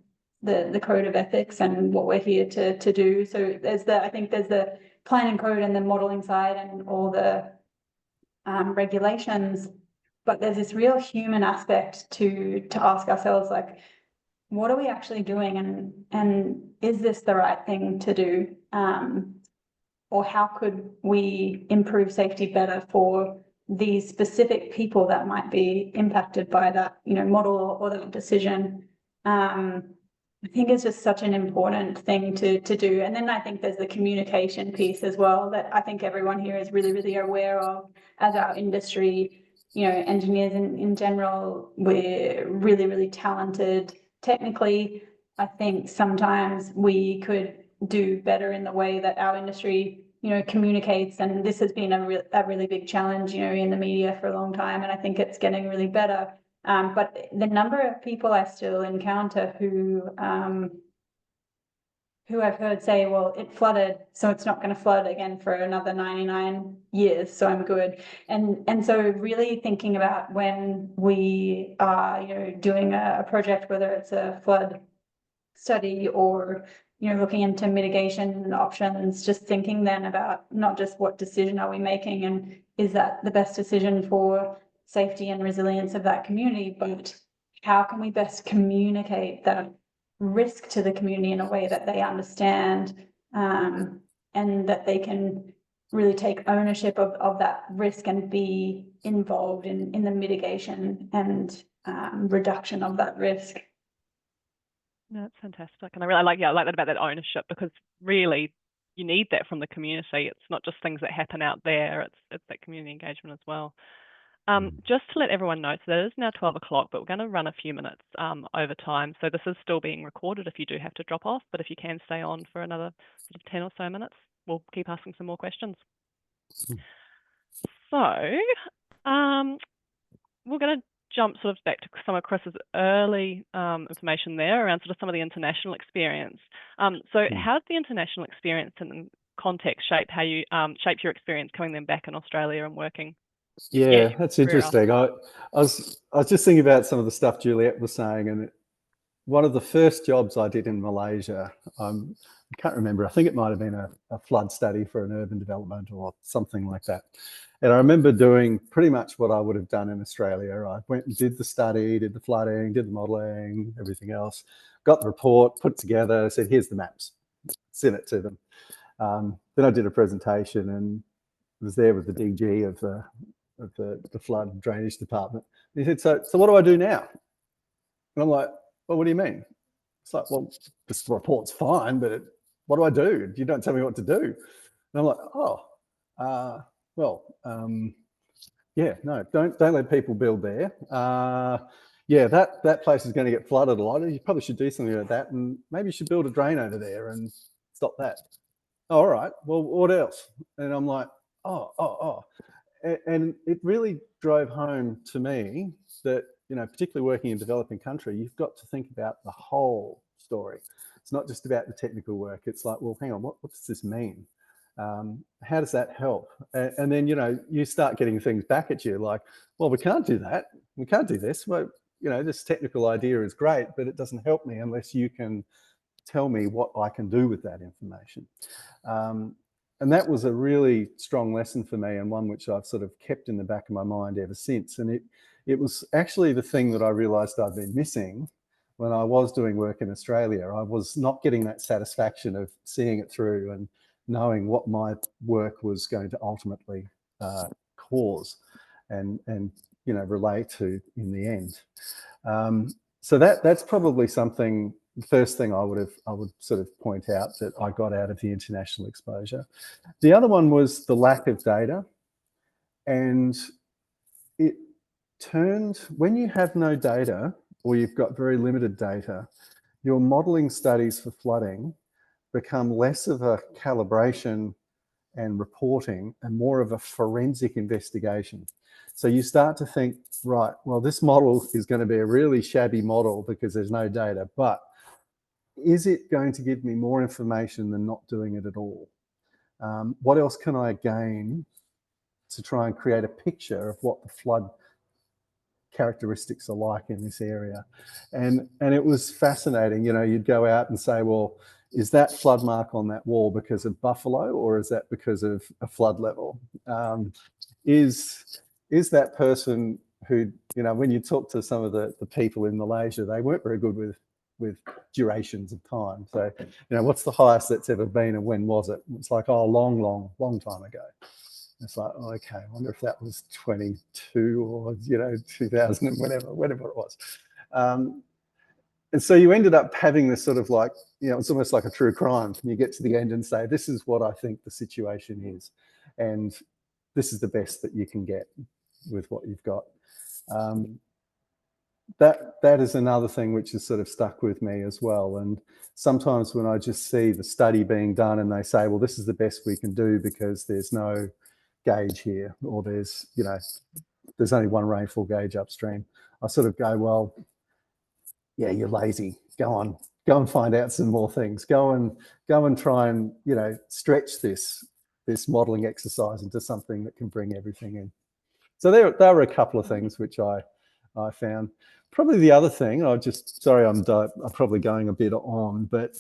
the code of ethics and what we're here to do. So I think there's the planning code and the modeling side and all the regulations, but there's this real human aspect to ask ourselves, like, what are we actually doing, and is this the right thing to do, or how could we improve safety better for these specific people that might be impacted by that, you know, model or that decision. I think it's just such an important thing to do. And then I think there's the communication piece as well that I think everyone here is really, really aware of. As our industry, you know, engineers in general, we're really, really talented technically. I think sometimes we could do better in the way that our industry communicates, and this has been a really big challenge, in the media for a long time, and I think it's getting really better. But the number of people I still encounter who I've heard say, well, it flooded, so it's not going to flood again for another 99 years, so I'm good. And so really thinking about when we are, doing a project, whether it's a flood study or, looking into mitigation options, just thinking then about not just what decision are we making and is that the best decision for safety and resilience of that community, but how can we best communicate that risk to the community in a way that they understand, and that they can really take ownership of that risk and be involved in the mitigation and reduction of that risk. No, that's fantastic. And I like that about that ownership, because really you need that from the community. It's not just things that happen out there, it's that community engagement as well. Just to let everyone know, so it is now 12 o'clock, but we're going to run a few minutes over time. So this is still being recorded if you do have to drop off, but if you can stay on for another sort of 10 or so minutes, we'll keep asking some more questions. So we're going to jump sort of back to some of Chris's early information there around sort of some of the international experience. So how did the international experience and context shape how you shaped your experience coming then back in Australia and working? Yeah, that's interesting. I was just thinking about some of the stuff Juliette was saying, and one of the first jobs I did in Malaysia, I can't remember, I think it might have been a flood study for an urban development or something like that. And I remember doing pretty much what I would have done in Australia. I went and did the study, did the flooding, did the modelling, everything else, got the report, put it together, said, here's the maps, sent it to them. Then I did a presentation and was there with the DG of the flood and drainage department. And he said, so what do I do now? And I'm like, well, what do you mean? It's like, well, this report's fine, but what do I do? You don't tell me what to do. And I'm like, yeah, no, don't let people build there. Yeah, that place is going to get flooded a lot. You probably should do something about that, and maybe you should build a drain over there and stop that. Oh, all right, well, what else? And I'm like, oh. And it really drove home to me that, particularly working in developing country, you've got to think about the whole story. It's not just about the technical work. It's like, well, hang on, what does this mean? How does that help? And then, you start getting things back at you like, well, we can't do that. We can't do this. Well, this technical idea is great, but it doesn't help me unless you can tell me what I can do with that information. And that was a really strong lesson for me, and one which I've sort of kept in the back of my mind ever since. And it was actually the thing that I realised I'd been missing when I was doing work in Australia. I was not getting that satisfaction of seeing it through and knowing what my work was going to ultimately cause and relate to in the end. So that's probably something. The first thing I would sort of point out that I got out of the international exposure. The other one was the lack of data, and it turned, when you have no data or you've got very limited data, your modelling studies for flooding become less of a calibration and reporting and more of a forensic investigation. So you start to think, right, well, this model is going to be a really shabby model because there's no data, but is it going to give me more information than not doing it at all? What else can I gain to try and create a picture of what the flood characteristics are like in this area? And it was fascinating. You'd go out and say, well, is that flood mark on that wall because of buffalo, or is that because of a flood level? Is that person who, when you talk to some of the people in Malaysia, they weren't very good with durations of time. So, what's the highest that's ever been and when was it? It's like, oh, long time ago. It's like, oh, okay, I wonder if that was 22 or, 2000 and whatever it was. And so you ended up having this sort of like, it's almost like a true crime. You get to the end and say, this is what I think the situation is. And this is the best that you can get with what you've got. that is another thing which has sort of stuck with me as well. And sometimes when I just see the study being done and they say, well, this is the best we can do because there's no gauge here, or there's, you know, there's only one rainfall gauge upstream, I sort of go, well, yeah, you're lazy. Go and find out some more things. Go and try and, you know, stretch this modeling exercise into something that can bring everything in. So there were a couple of things which I found. Probably the other thing, sorry, I'm probably going a bit on, but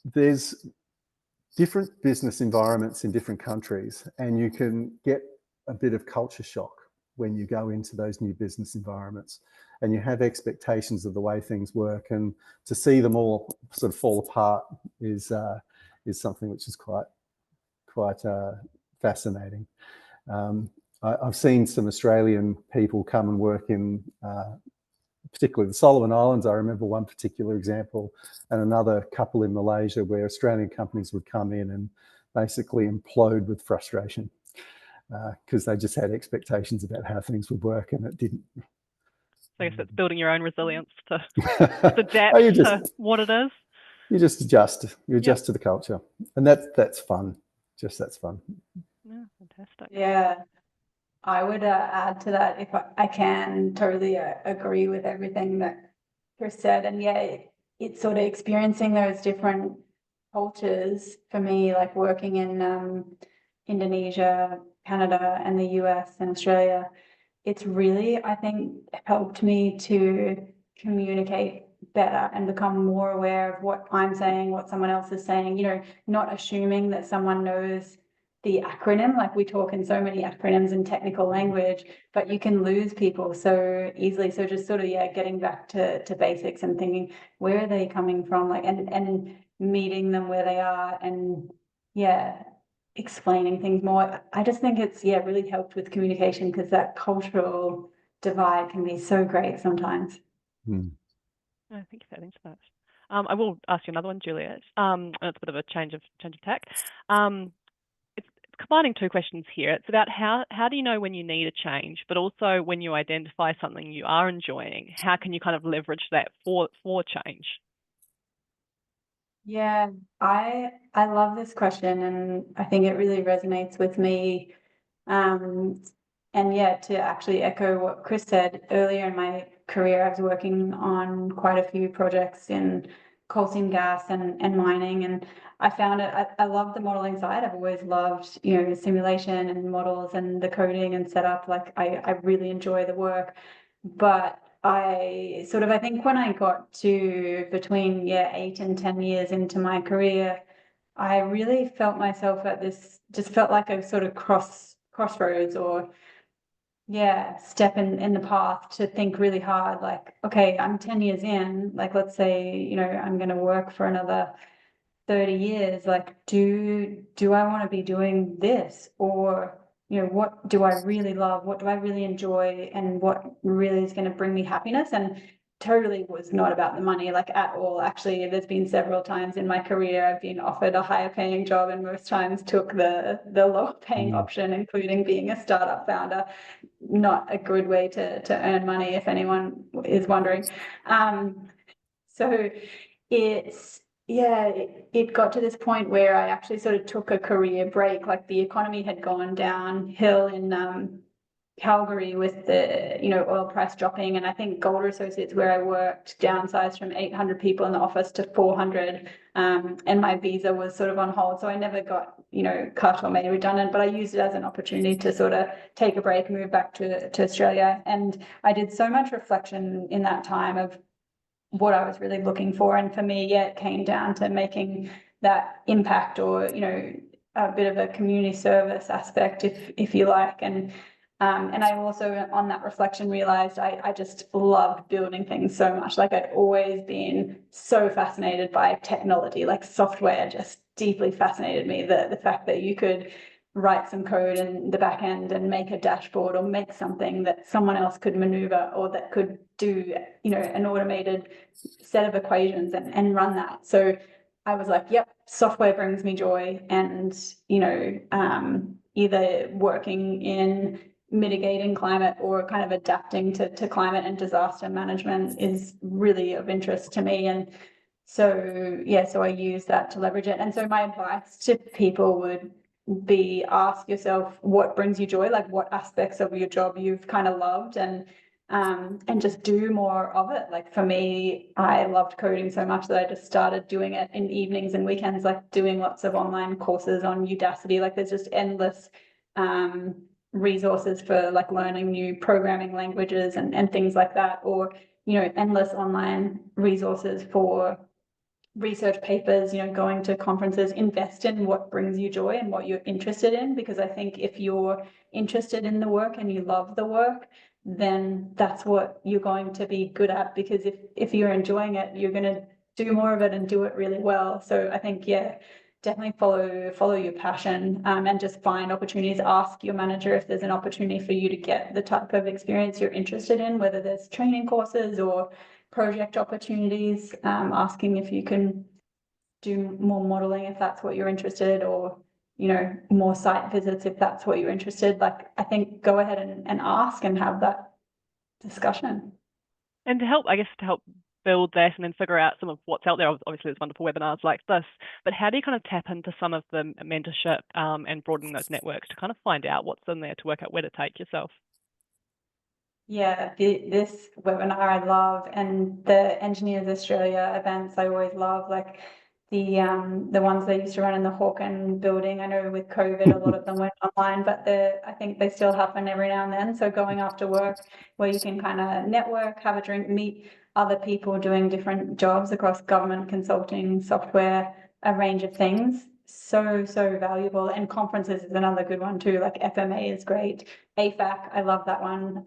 there's different business environments in different countries, and you can get a bit of culture shock when you go into those new business environments and you have expectations of the way things work, and to see them all sort of fall apart is something which is quite fascinating. I've seen some Australian people come and work in particularly the Solomon Islands. I remember one particular example, and another couple in Malaysia where Australian companies would come in and basically implode with frustration because they just had expectations about how things would work, and it didn't. I guess it's building your own resilience to adapt to what it is. You just adjust. You adjust to the culture, and that's fun. That's fun. Yeah, fantastic. Yeah. I would add to that, if I can totally agree with everything that Chris said. And yeah, it's sort of experiencing those different cultures for me, like working in Indonesia, Canada, and the US and Australia. It's really, I think, helped me to communicate better and become more aware of what I'm saying, what someone else is saying, you know, not assuming that someone knows the acronym. Like, we talk in so many acronyms and technical language, but you can lose people so easily. So just sort of, getting back to basics and thinking, where are they coming from? Like, and meeting them where they are, and explaining things more. I just think it's, really helped with communication, because that cultural divide can be so great sometimes. Thank you for adding to that. I will ask you another one, Juliette. And it's a bit of a change of tack. It's combining two questions here. It's about how do you know when you need a change, but also when you identify something you are enjoying, how can you kind of leverage that for change? Yeah, I love this question, and I think it really resonates with me. And to actually echo what Chris said, earlier in my career, I was working on quite a few projects in coal seam gas and mining, and I found I love the modeling side. I've always loved, simulation and models and the coding and setup. Like, I really enjoy the work, but I think when I got to between 8 and 10 years into my career, I really felt myself at this, just felt like a sort of crossroads, or step in the path to think really hard. Like, okay, I'm 10 years in, like, let's say, I'm going to work for another 30 years. Like, do I want to be doing this, or what do I really love? What do I really enjoy? And what really is going to bring me happiness? And totally was not about the money, like, at all. Actually, there's been several times in my career I've been offered a higher paying job, and most times took the lower paying option, including being a startup founder. Not a good way to earn money, if anyone is wondering. So it got to this point where I actually sort of took a career break. Like, the economy had gone downhill in Calgary with the oil price dropping, and I think Golder Associates, where I worked, downsized from 800 people in the office to 400, and my visa was sort of on hold, so I never got cut or made redundant, but I used it as an opportunity to sort of take a break, move back to Australia. And I did so much reflection in that time of what I was really looking for. And for me, it came down to making that impact, or a bit of a community service aspect, if you like. And I also, on that reflection, realized I just loved building things so much. Like, I'd always been so fascinated by technology, like software just deeply fascinated me. The fact that you could write some code in the back end and make a dashboard, or make something that someone else could maneuver, or that could do, an automated set of equations and run that. So I was like, yep, software brings me joy. And, either working in mitigating climate or kind of adapting to climate and disaster management is really of interest to me. And so, yeah, so I use that to leverage it. And so my advice to people would be, ask yourself what brings you joy, like what aspects of your job you've kind of loved, and just do more of it. Like for me, I loved coding so much that I just started doing it in evenings and weekends, like doing lots of online courses on Udacity. Like there's just endless resources for like learning new programming languages and things like that, or, you know, endless online resources for research papers, you know, going to conferences. Invest in what brings you joy and what you're interested in, because I think if you're interested in the work and you love the work, then that's what you're going to be good at, because if you're enjoying it, you're going to do more of it and do it really well. So I think, yeah, definitely follow your passion, and just find opportunities. Ask your manager if there's an opportunity for you to get the type of experience you're interested in, whether there's training courses or project opportunities, asking if you can do more modeling if that's what you're interested, or, you know, more site visits if that's what you're interested. Like, I think go ahead and ask and have that discussion. And to help, I guess, to help build that and then figure out some of what's out there, obviously there's wonderful webinars like this, but how do you kind of tap into some of the mentorship and broadening those networks to kind of find out what's in there to work out where to take yourself? Yeah, this webinar I love, and the Engineers Australia events I always love, like the ones they used to run in the Hawken building. I know with COVID a lot of them went online, but I think they still happen every now and then. So going after work where you can kind of network, have a drink, meet other people doing different jobs across government, consulting, software, a range of things. So valuable. And conferences is another good one too, like FMA is great. AFAC, I love that one.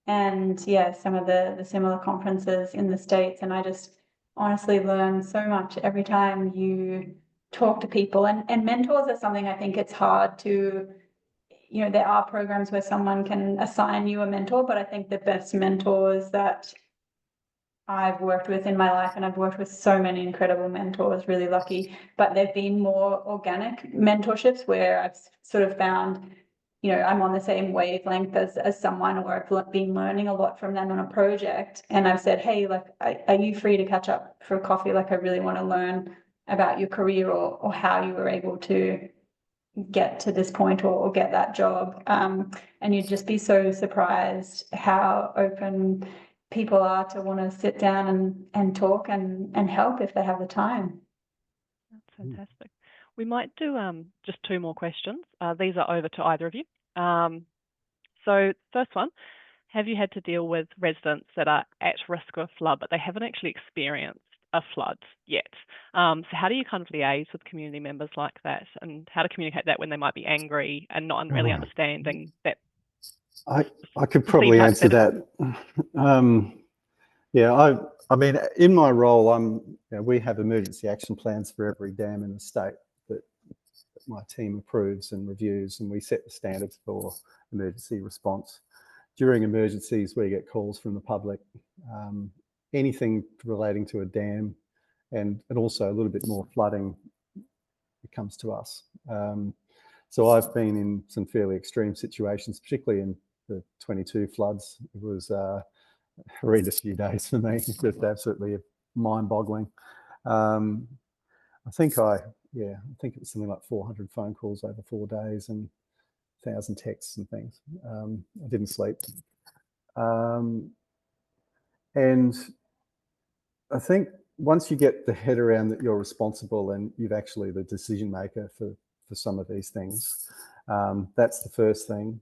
And yeah, some of the similar conferences in the States. And I just honestly learn so much every time you talk to people. And mentors are something I think it's hard to, you know, there are programs where someone can assign you a mentor, but I think the best mentors that I've worked with in my life, and I've worked with so many incredible mentors, really lucky, but they've been more organic mentorships where I've sort of found, you know, I'm on the same wavelength as someone, or I've been learning a lot from them on a project. And I've said, hey, like, are you free to catch up for a coffee? Like, I really want to learn about your career, or how you were able to get to this point, or get that job. And you'd just be so surprised how open people are to want to sit down and talk and help if they have the time. That's fantastic. We might do just two more questions. These are over to either of you. So first one, have you had to deal with residents that are at risk of flood, but they haven't actually experienced a flood yet? So how do you kind of liaise with community members like that, and how to communicate that when they might be angry and not really understanding that? I could probably answer that. Yeah, I mean, in my role, we have emergency action plans for every dam in the state that my team approves and reviews, and we set the standards for emergency response. During emergencies, we get calls from the public, anything relating to a dam, and also a little bit more flooding, it comes to us. So I've been in some fairly extreme situations, particularly in the 22 floods. It was a horrendous few days for me, just absolutely mind-boggling. I think it was something like 400 phone calls over 4 days and 1,000 texts and things. I didn't sleep. And I think once you get the head around that you're responsible and you've actually the decision maker for some of these things, that's the first thing.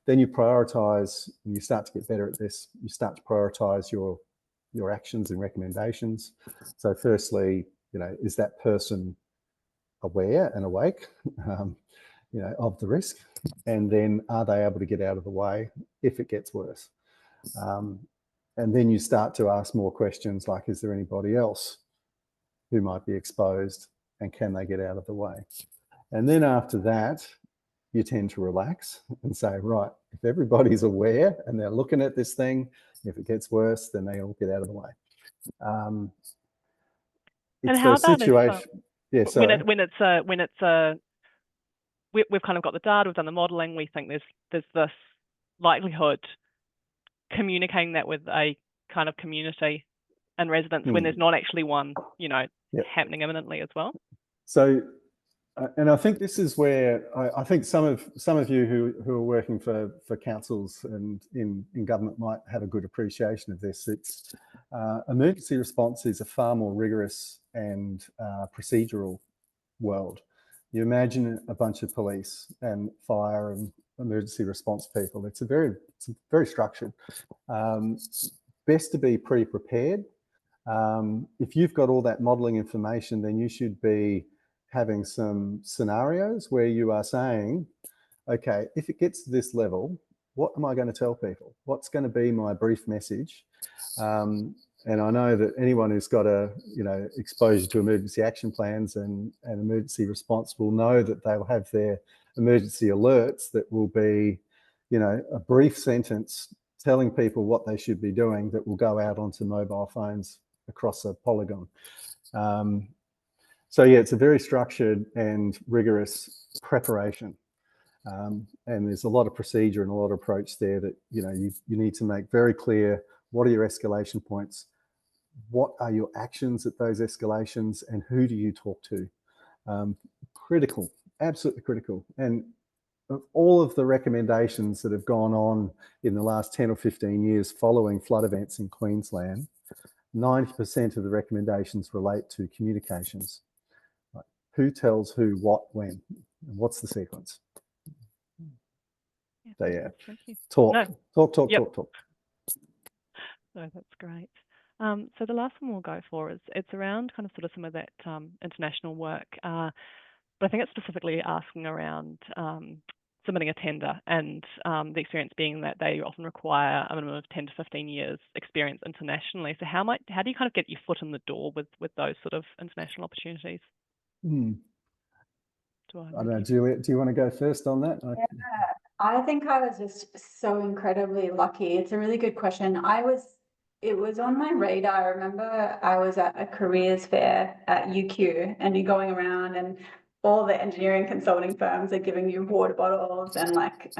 Then you prioritize, and you start to get better at this. You start to prioritize your actions and recommendations. So firstly, you know, is that person aware and awake, you know, of the risk? And then are they able to get out of the way if it gets worse? And then you start to ask more questions like, is there anybody else who might be exposed, and can they get out of the way? And then after that, you tend to relax and say, right, if everybody's aware and they're looking at this thing, if it gets worse, then they all get out of the way. And how about situation? Yeah, sorry. when it's a we've kind of got the data, we've done the modelling, we think there's this likelihood, communicating that with a kind of community and residents when there's not actually one, you know, happening imminently as well. So, and I think this is where I think some of you who are working for councils and in government might have a good appreciation of this. It's emergency response is a far more rigorous and procedural world. You imagine a bunch of police and fire and emergency response people. It's very structured. Best to be pre-prepared. If you've got all that modelling information, then you should be having some scenarios where you are saying, okay, if it gets to this level, what am I going to tell people? What's going to be my brief message? And I know that anyone who's got exposure to emergency action plans and emergency response will know that they'll have their emergency alerts that will be, a brief sentence telling people what they should be doing that will go out onto mobile phones across a polygon. So yeah, it's a very structured and rigorous preparation. And there's a lot of procedure and a lot of approach there that, you need to make very clear what are your escalation points, what are your actions at those escalations, and who do you talk to? Critical, absolutely critical. And all of the recommendations that have gone on in the last 10 or 15 years following flood events in Queensland, 90% of the recommendations relate to communications. Like, who tells who what when, and what's the sequence? So yeah, talk. No, that's great. So the last one we'll go for is it's around kind of sort of some of that international work, but I think it's specifically asking around submitting a tender and the experience being that they often require a minimum of 10 to 15 years experience internationally. So how do you kind of get your foot in the door with those sort of international opportunities? I don't know, Juliette, do you want to go first on that? Yeah, I think I was just so incredibly lucky. It's a really good question. It was on my radar. I remember I was at a careers fair at UQ and you're going around and all the engineering consulting firms are giving you water bottles and like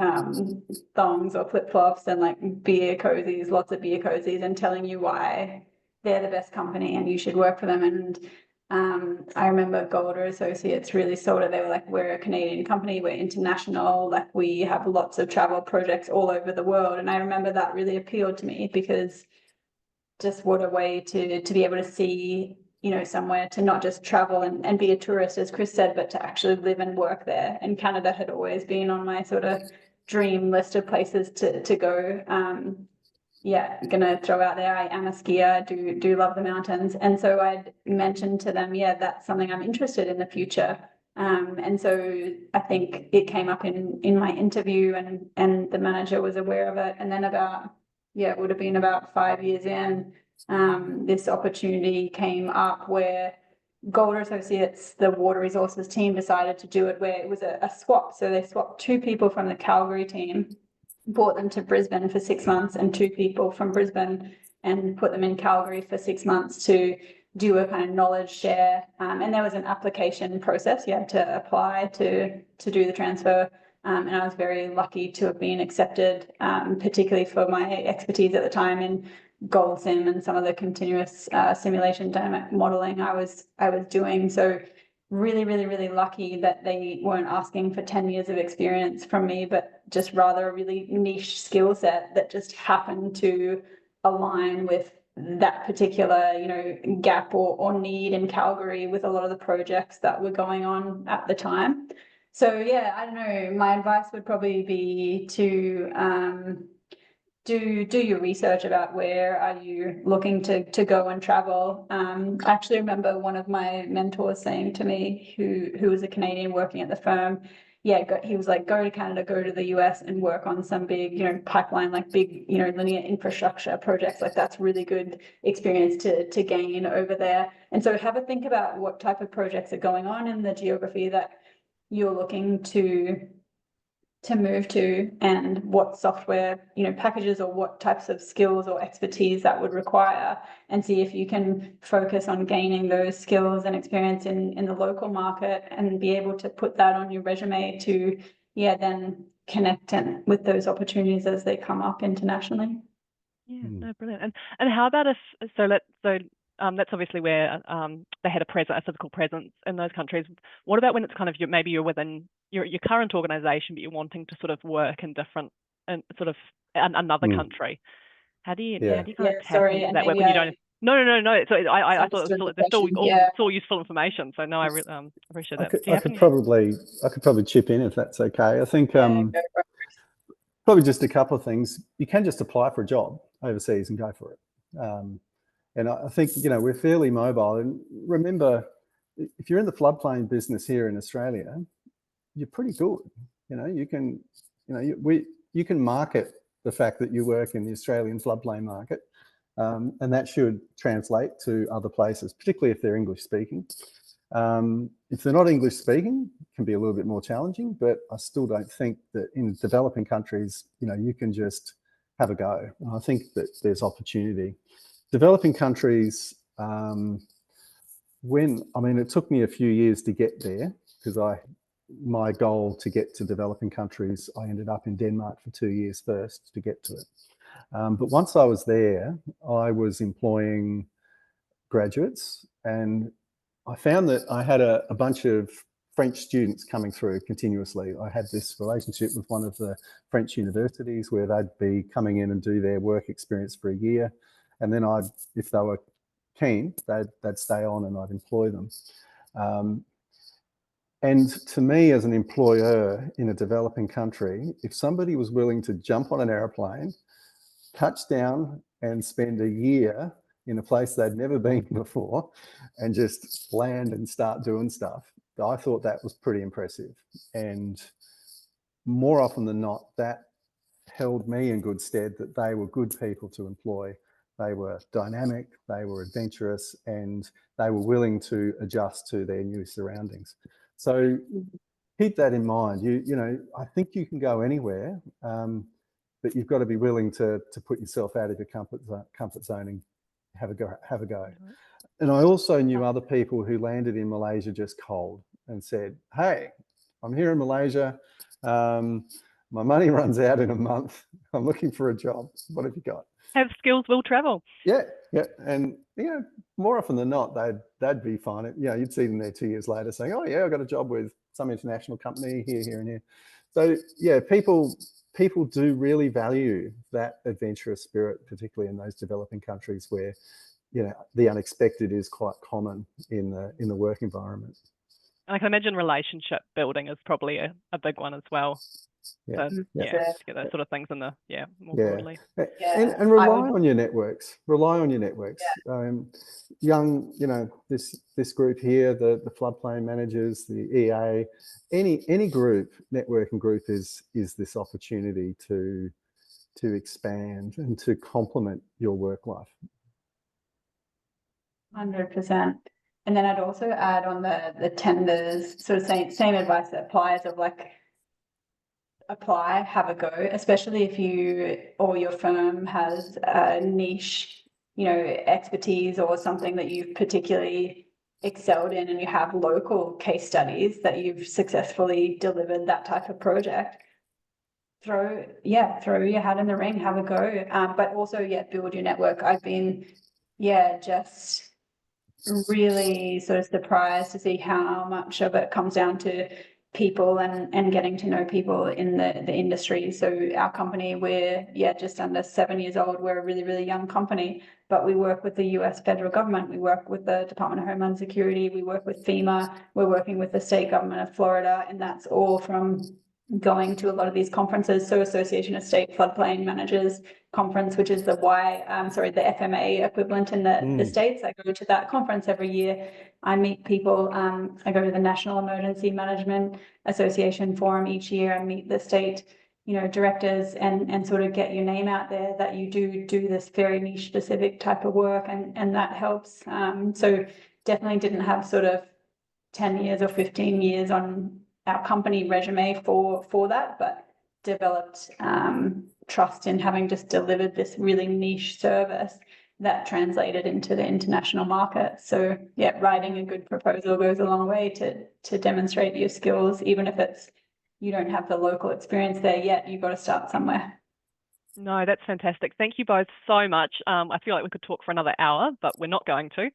thongs or flip-flops and like beer cozies, lots of beer cozies, and telling you why they're the best company and you should work for them. And I remember Golder Associates really sold it. They were like, we're a Canadian company, we're international, like we have lots of travel projects all over the world. And I remember that really appealed to me because just what a way to be able to see, somewhere to not just travel and be a tourist, as Chris said, but to actually live and work there. And Canada had always been on my sort of dream list of places to go. Gonna throw out there, I am a skier, do love the mountains. And so I'd mentioned to them, that's something I'm interested in the future. And so I think it came up in my interview and the manager was aware of it. And then it would have been about 5 years in, this opportunity came up where Golder Associates, the water resources team, decided to do it where it was a swap. So they swapped 2 people from the Calgary team, brought them to Brisbane for 6 months, and 2 people from Brisbane and put them in Calgary for 6 months to do a kind of knowledge share. And there was an application process. You had to apply to do the transfer. And I was very lucky to have been accepted, particularly for my expertise at the time in gold sim and some of the continuous simulation dynamic modeling I was doing. So really, really, really lucky that they weren't asking for 10 years of experience from me, but just rather a really niche skill set that just happened to align with that particular, gap or need in Calgary with a lot of the projects that were going on at the time. So I don't know, my advice would probably be to do your research about where are you looking to go and travel. I actually remember one of my mentors saying to me, who was a Canadian working at the firm, he was like, go to Canada, go to the US and work on some big, pipeline, like big, linear infrastructure projects. Like that's really good experience to gain over there. And so have a think about what type of projects are going on in the geography that you're looking to to move to, and what software, packages or what types of skills or expertise that would require, and see if you can focus on gaining those skills and experience in the local market and be able to put that on your resume to, then connect with those opportunities as they come up internationally. Yeah, no, brilliant. And how about if that's obviously where they had a physical presence in those countries. What about when it's kind of maybe you're within your current organisation, but you're wanting to sort of work in different and sort of another country? How do you kind of tap into that way when you don't? No. So I thought there's still all useful information. So no, I really appreciate that. I could probably chip in if that's okay. I think probably just a couple of things. You can just apply for a job overseas and go for it. And I think, we're fairly mobile. And remember, if you're in the floodplain business here in Australia, you're pretty good. You can market the fact that you work in the Australian floodplain market, and that should translate to other places, particularly if they're English speaking. If they're not English speaking, it can be a little bit more challenging, but I still don't think that in developing countries, you can just have a go. And I think that there's opportunity. Developing countries, it took me a few years to get there, because my goal to get to developing countries, I ended up in Denmark for 2 years first to get to it. But once I was there, I was employing graduates, and I found that I had a bunch of French students coming through continuously. I had this relationship with one of the French universities where they'd be coming in and do their work experience for a year. And then if they were keen, they'd stay on and I'd employ them. And to me, as an employer in a developing country, if somebody was willing to jump on an airplane, touch down and spend a year in a place they'd never been before and just land and start doing stuff, I thought that was pretty impressive. And more often than not, that held me in good stead, that they were good people to employ. They were dynamic, they were adventurous, and they were willing to adjust to their new surroundings. So keep that in mind. I think you can go anywhere, but you've got to be willing to put yourself out of your comfort zone and have a go. And I also knew other people who landed in Malaysia just cold and said, "Hey, I'm here in Malaysia. My money runs out in a month. I'm looking for a job. What have you got?" Have skills, will travel. Yeah. And, more often than not, they'd be fine. You'd see them there 2 years later saying, "Oh yeah, I got a job with some international company here and here." So yeah, people do really value that adventurous spirit, particularly in those developing countries where, the unexpected is quite common in the work environment. And I can imagine relationship building is probably a big one as well. To get those sort of things in the more broadly. And rely on your networks. This group here, the floodplain managers, the EA, any group, networking group is this opportunity to expand and to complement your work life. 100%. And then I'd also add on the tenders, sort of same advice that applies of apply, have a go, especially if you or your firm has a niche, expertise or something that you've particularly excelled in, and you have local case studies that you've successfully delivered that type of project. Throw your hat in the ring, have a go, but also build your network. I've been just really sort of surprised to see how much of it comes down to people and getting to know people in the industry. So our company, we're just under 7 years old. We're a really, really young company, but we work with the US federal government. We work with the Department of Homeland Security. We work with FEMA. We're working with the state government of Florida, and that's all from going to a lot of these conferences. So Association of State Floodplain Managers conference, which is the FMA equivalent in the States. I go to that conference every year. I meet people. I go to the National Emergency Management Association forum each year. I meet the state, directors and sort of get your name out there that you do this very niche specific type of work, and that helps. So definitely didn't have sort of 10 years or 15 years on our company resume for that, but developed trust in having just delivered this really niche service that translated into the international market. So yeah, writing a good proposal goes a long way to demonstrate your skills, even if it's you don't have the local experience there yet, you've got to start somewhere. No, that's fantastic. Thank you both so much. I feel like we could talk for another hour, but we're not going to.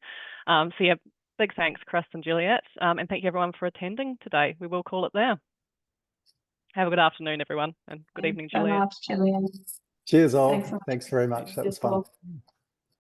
So yeah, big thanks, Chris and Juliette. And thank you everyone for attending today. We will call it there. Have a good afternoon, everyone, and good evening, Thanks so Juliette. much, Julian. Cheers all. Thanks very much. That was fun.